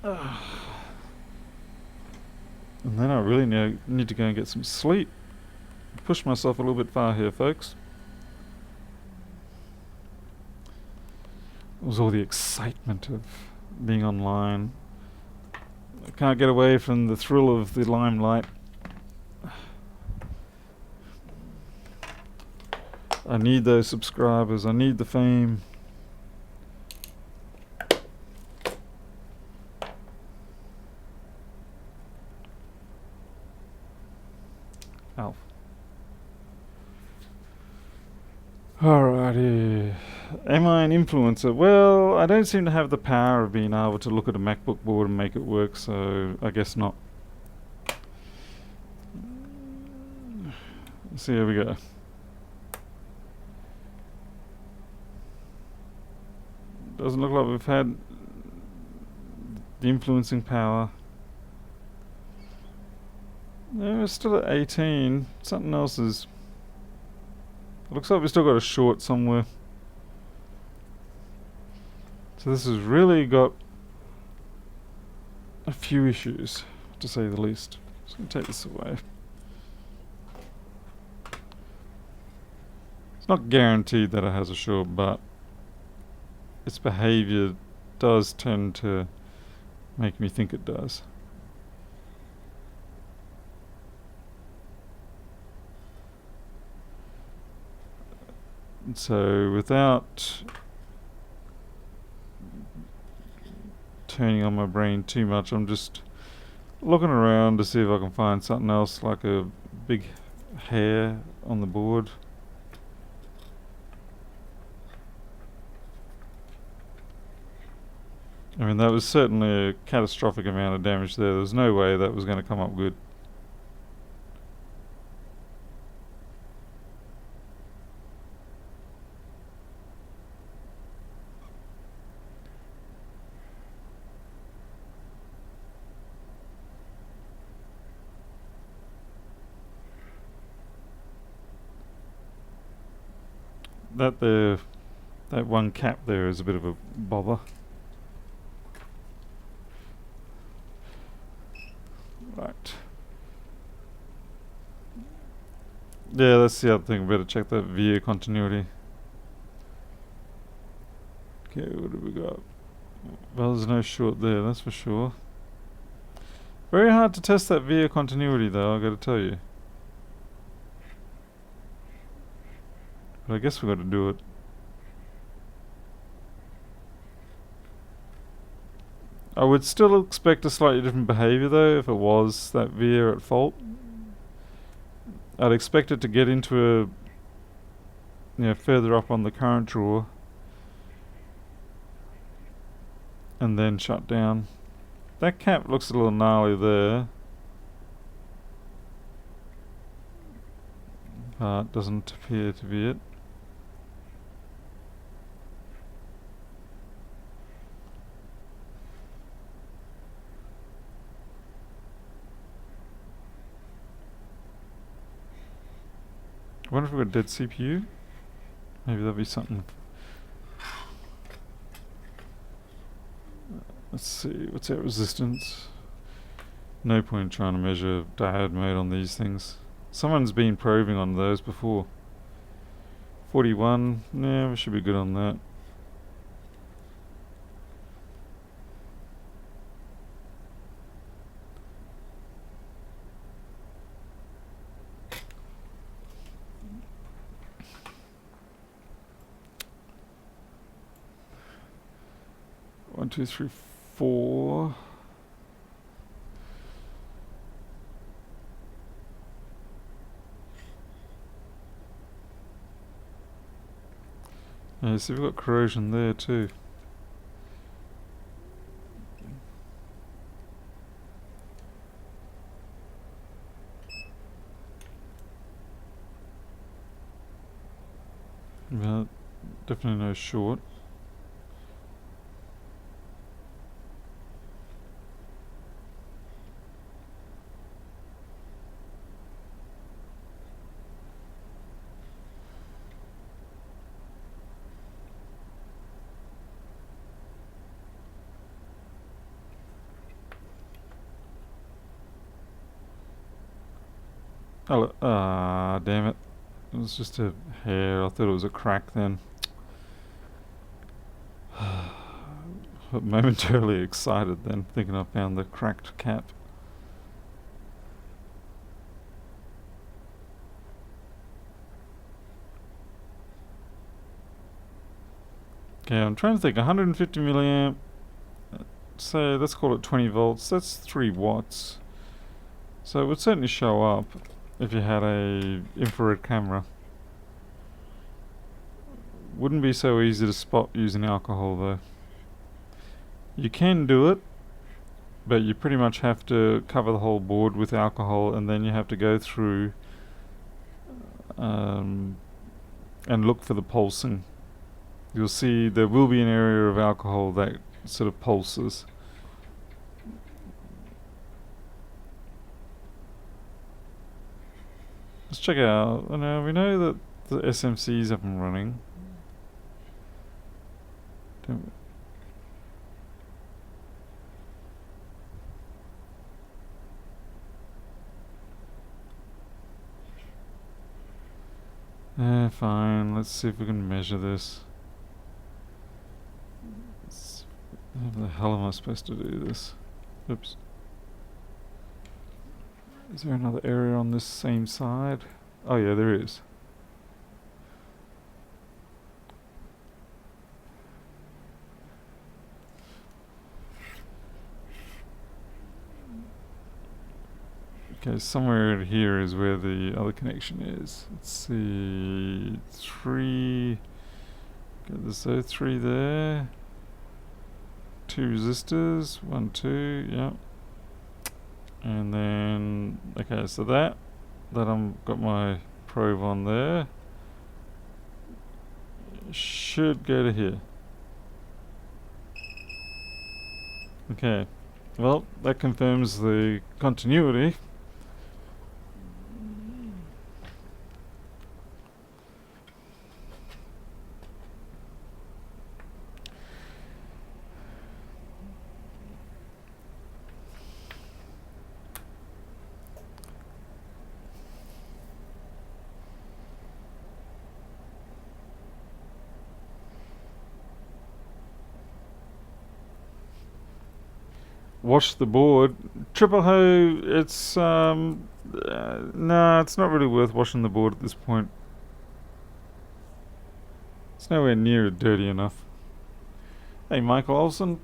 And then I really need to go and get some sleep. Push myself a little bit far here, folks. It was all the excitement of being online. I can't get away from the thrill of the limelight. I need those subscribers. I need the fame. Ow. Alrighty. Am I an influencer? Well, I don't seem to have the power of being able to look at a MacBook board and make it work, so I guess not. So here we go. Doesn't look like we've had the influencing power. No, we're still at 18. Something else is... It looks like we've still got a short somewhere. So this has really got a few issues, to say the least. Just going to take this away. It's not guaranteed that it has a short, but its behavior does tend to make me think it does. So without turning on my brain too much, I'm just looking around to see if I can find something else, like a big hair on the board. I mean, that was certainly a catastrophic amount of damage there. There's no way that was going to come up good. That one cap there is a bit of a bother. Right. Yeah, that's the other thing. Better check that via continuity. Okay, what have we got? Well, there's no short there, that's for sure. Very hard to test that via continuity though, I gotta tell you. But I guess we gotta do it. I would still expect a slightly different behavior though if it was that via at fault. I'd expect it to get into a, further up on the current drawer and then shut down. That cap looks a little gnarly there, but doesn't appear to be it. I wonder if we've got a dead CPU? Maybe that'll be something. Let's see, what's our resistance? No point trying to measure diode mode on these things. Someone's been probing on those before. 41, yeah, we should be good on that. One, two, three, four. Yeah, see, we've got corrosion there too. Well, definitely no short. Oh, damn it. It was just a hair. I thought it was a crack then. Momentarily excited then, thinking I found the cracked cap. Okay, I'm trying to think. 150 milliamp. So let's call it 20 volts. That's 3 watts. So it would certainly show up if you had a infrared camera. Wouldn't be so easy to spot using alcohol though. You can do it, but you pretty much have to cover the whole board with alcohol, and then you have to go through and look for the pulsing. You'll see there will be an area of alcohol that sort of pulses. Let's check out. Now we know that the SMC is up and running. Fine. Let's see if we can measure this. How the hell am I supposed to do this? Oops. Is there another area on this same side? Oh yeah, there is. Okay, somewhere here is where the other connection is. Let's see, 3. Get this O3 there. 2 resistors, 1, 2, yeah. And then, okay, so that I've got my probe on there. Should go to here. Okay, well, that confirms the continuity. Wash the board. Triple hoe, it's no, it's not really worth washing the board at this point. It's nowhere near dirty enough. Hey, Michael Olsen.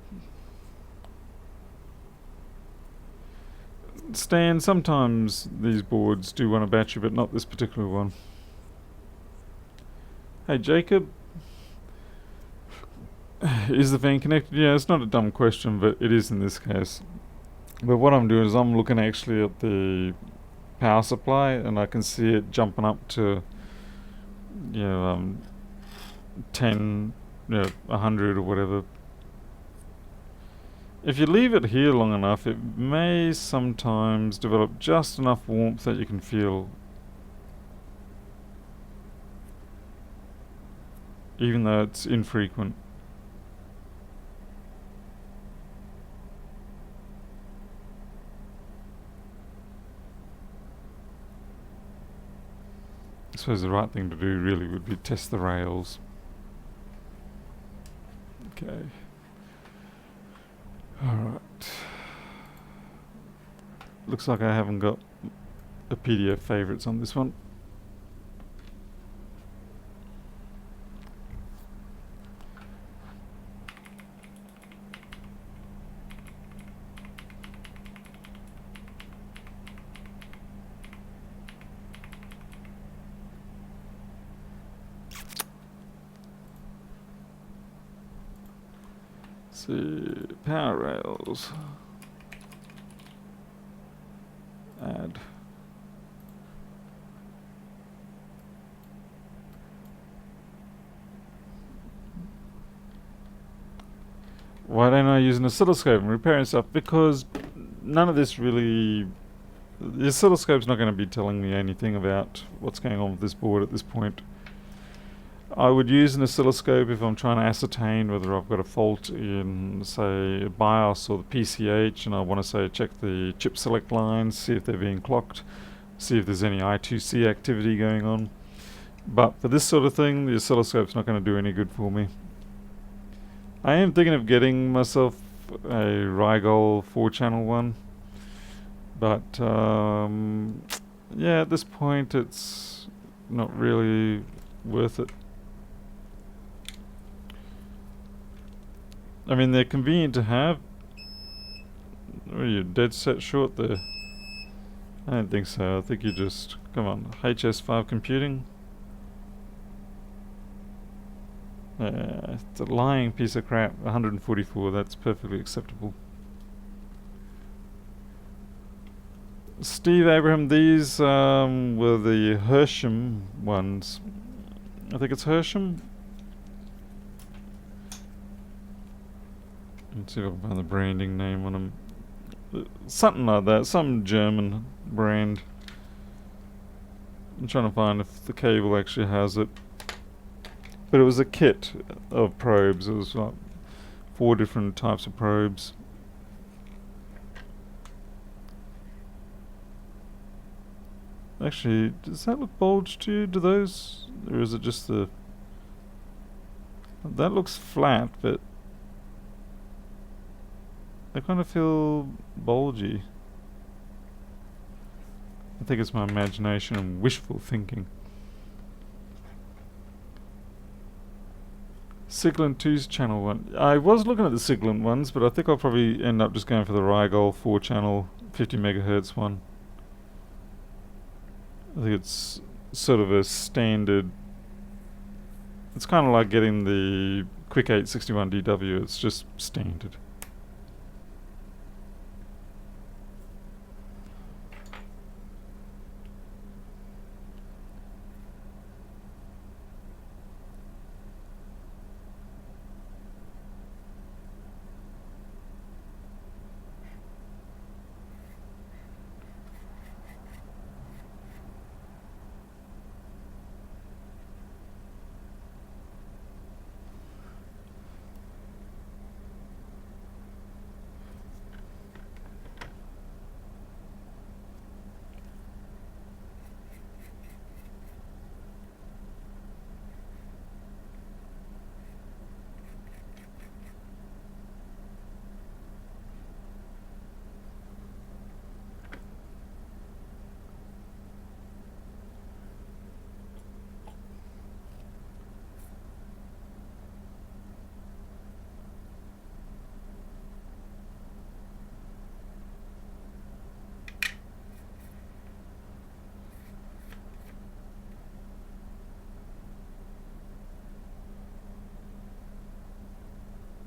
Stan, sometimes these boards do want a battery, but not this particular one. Hey, Jacob. Is the fan connected? Yeah, it's not a dumb question, but it is in this case. But what I'm doing is I'm looking actually at the power supply, and I can see it jumping up to, 10, 100 or whatever. If you leave it here long enough, it may sometimes develop just enough warmth that you can feel, even though it's infrequent. I suppose the right thing to do really would be test the rails. Okay. Alright. Looks like I haven't got a PDF favorites on this one. Power rails. Add. Why don't I use an oscilloscope and repair stuff? Because none of this really... The oscilloscope's not going to be telling me anything about what's going on with this board at this point. I would use an oscilloscope if I'm trying to ascertain whether I've got a fault in, say, BIOS or the PCH, and I want to, say, check the chip select lines, see if they're being clocked, see if there's any I2C activity going on. But for this sort of thing, the oscilloscope's not going to do any good for me. I am thinking of getting myself a Rigol 4-channel one, but yeah, at this point it's not really worth it. I mean, they're convenient to have. Are you dead set short there? I don't think so. I think you just... Come on, HS5 computing. It's a lying piece of crap. 144, that's perfectly acceptable. Steve Abraham, these were the Hersham ones. I think it's Hersham. Let's see if I can find the branding name on them. Something like that, some German brand. I'm trying to find if the cable actually has it. But it was a kit of probes. It was like 4 different types of probes. Actually, does that look bulged to you? Do those, or is it just the... That looks flat, but I kind of feel bulgy. I think it's my imagination and wishful thinking. Siglent 2's channel 1. I was looking at the Siglent ones, but I think I'll probably end up just going for the Rigol 4 channel 50 megahertz one. I think it's sort of a standard. It's kind of like getting the Quick 861 DW. It's just standard.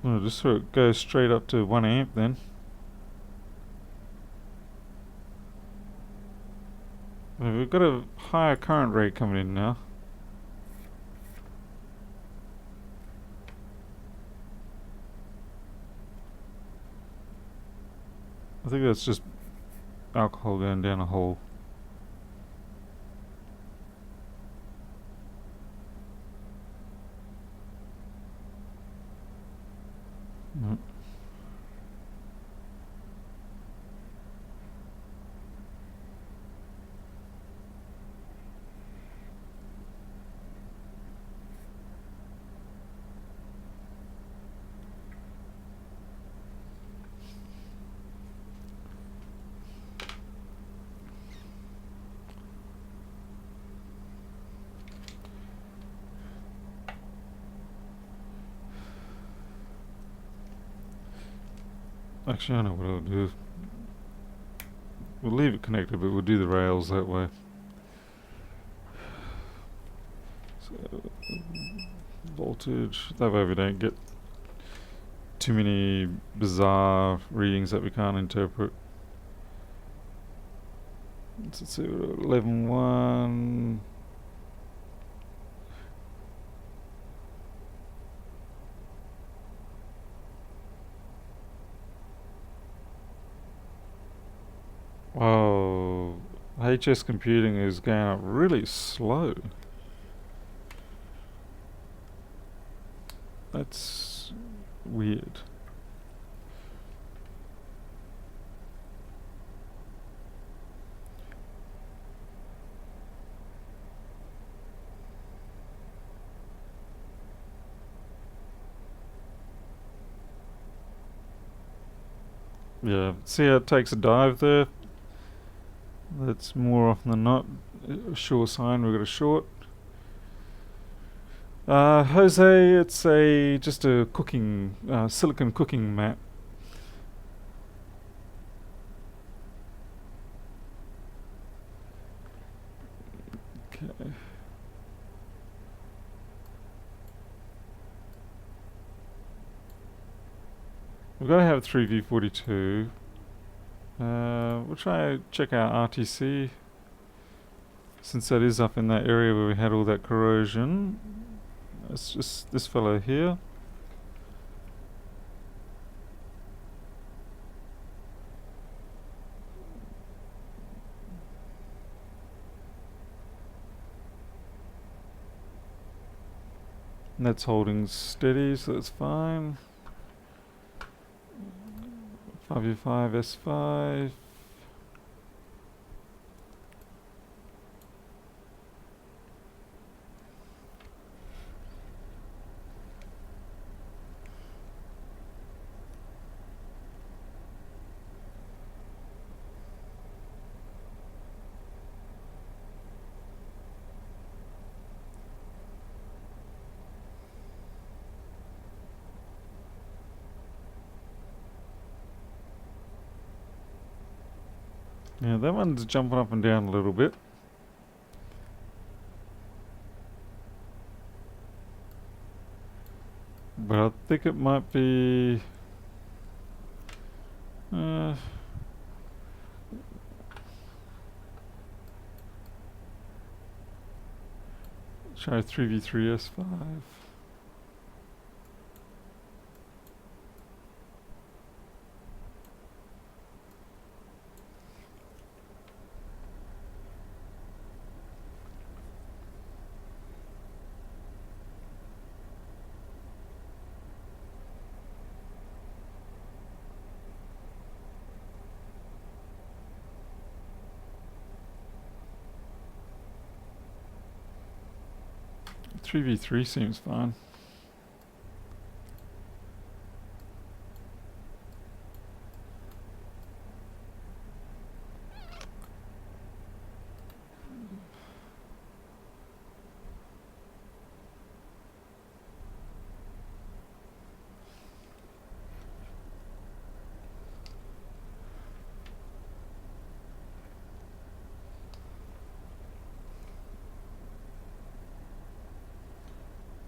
Well, just sort of go straight up to 1 amp then. Well, we've got a higher current rate coming in now. I think that's just alcohol going down a hole. Mm. Actually, I know what I'll do. We'll leave it connected, but we'll do the rails that way. So, voltage, that way we don't get too many bizarre readings that we can't interpret. Let's see, 11.1. Wow, HS computing is going up really slow. That's weird. Yeah, see how it takes a dive there? That's more often than not a sure sign we've got a short. Jose, it's just a cooking silicon cooking mat. Okay. We've got to have 3V42. We'll try check out RTC, since that is up in that area where we had all that corrosion. It's just this fellow here. And that's holding steady, so that's fine. 5U5 S5. Yeah, that one's jumping up and down a little bit. But I think it might be... try 3v3 S5. Three v three seems fine.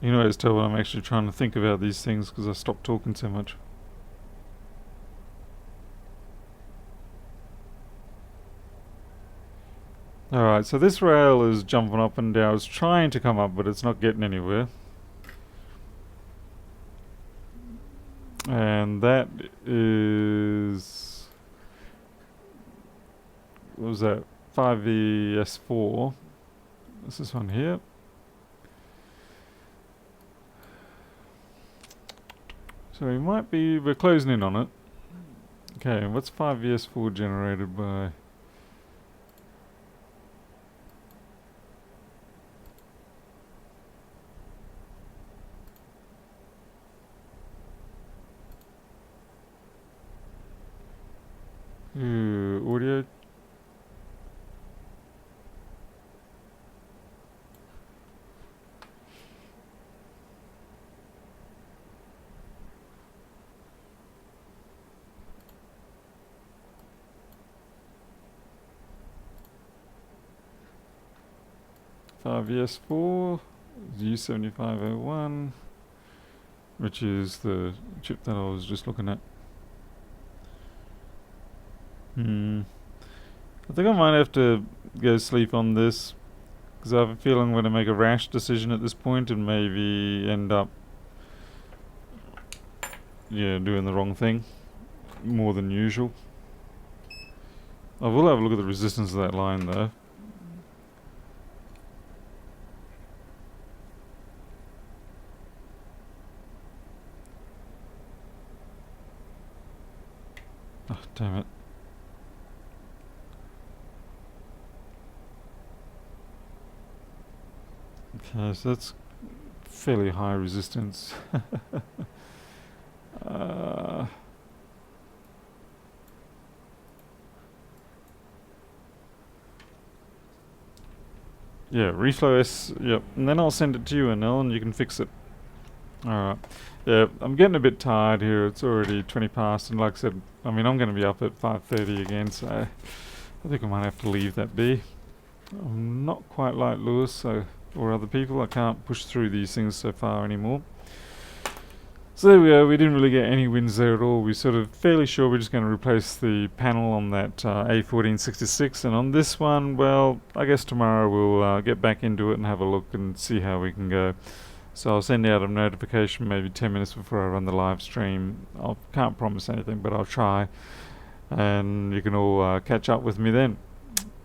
You can always tell when I'm actually trying to think about these things because I stopped talking so much. Alright, so this rail is jumping up and down. It's trying to come up, but it's not getting anywhere. And that is... what was that? 5VS4. This is one here. So we might be... we're closing in on it. Okay, what's 5VS4 generated by? Audio. VS4 U7501, which is the chip that I was just looking at. I think I might have to go sleep on this because I have a feeling I'm going to make a rash decision at this point and maybe end up doing the wrong thing more than usual. I will have a look at the resistance of that line though. Oh, damn it. Okay, so that's fairly high resistance. Yeah, reflow S, yep, and then I'll send it to you, Anil, and you can fix it. Alright. Yeah, I'm getting a bit tired here. It's already 20 past, and like I said, I mean, I'm going to be up at 5:30 again, so I think I might have to leave that be. I'm not quite like Lewis, or other people. I can't push through these things so far anymore. So there we go, we didn't really get any wins there at all. We're sort of fairly sure we're just going to replace the panel on that A1466, and on this one, well, I guess tomorrow we'll get back into it and have a look and see how we can go. So I'll send out a notification maybe 10 minutes before I run the live stream. I can't promise anything, but I'll try, and you can all catch up with me then.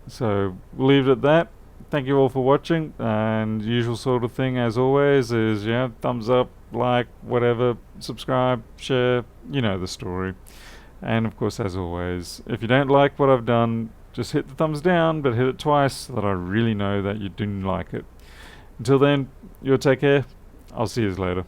So we'll leave it at that. Thank you all for watching, and usual sort of thing as always is, yeah, thumbs up, like, whatever, subscribe, share, you know the story. And of course, as always, if you don't like what I've done, just hit the thumbs down, but hit it twice so that I really know that you do like it. Until then, you'll take care. I'll see you later.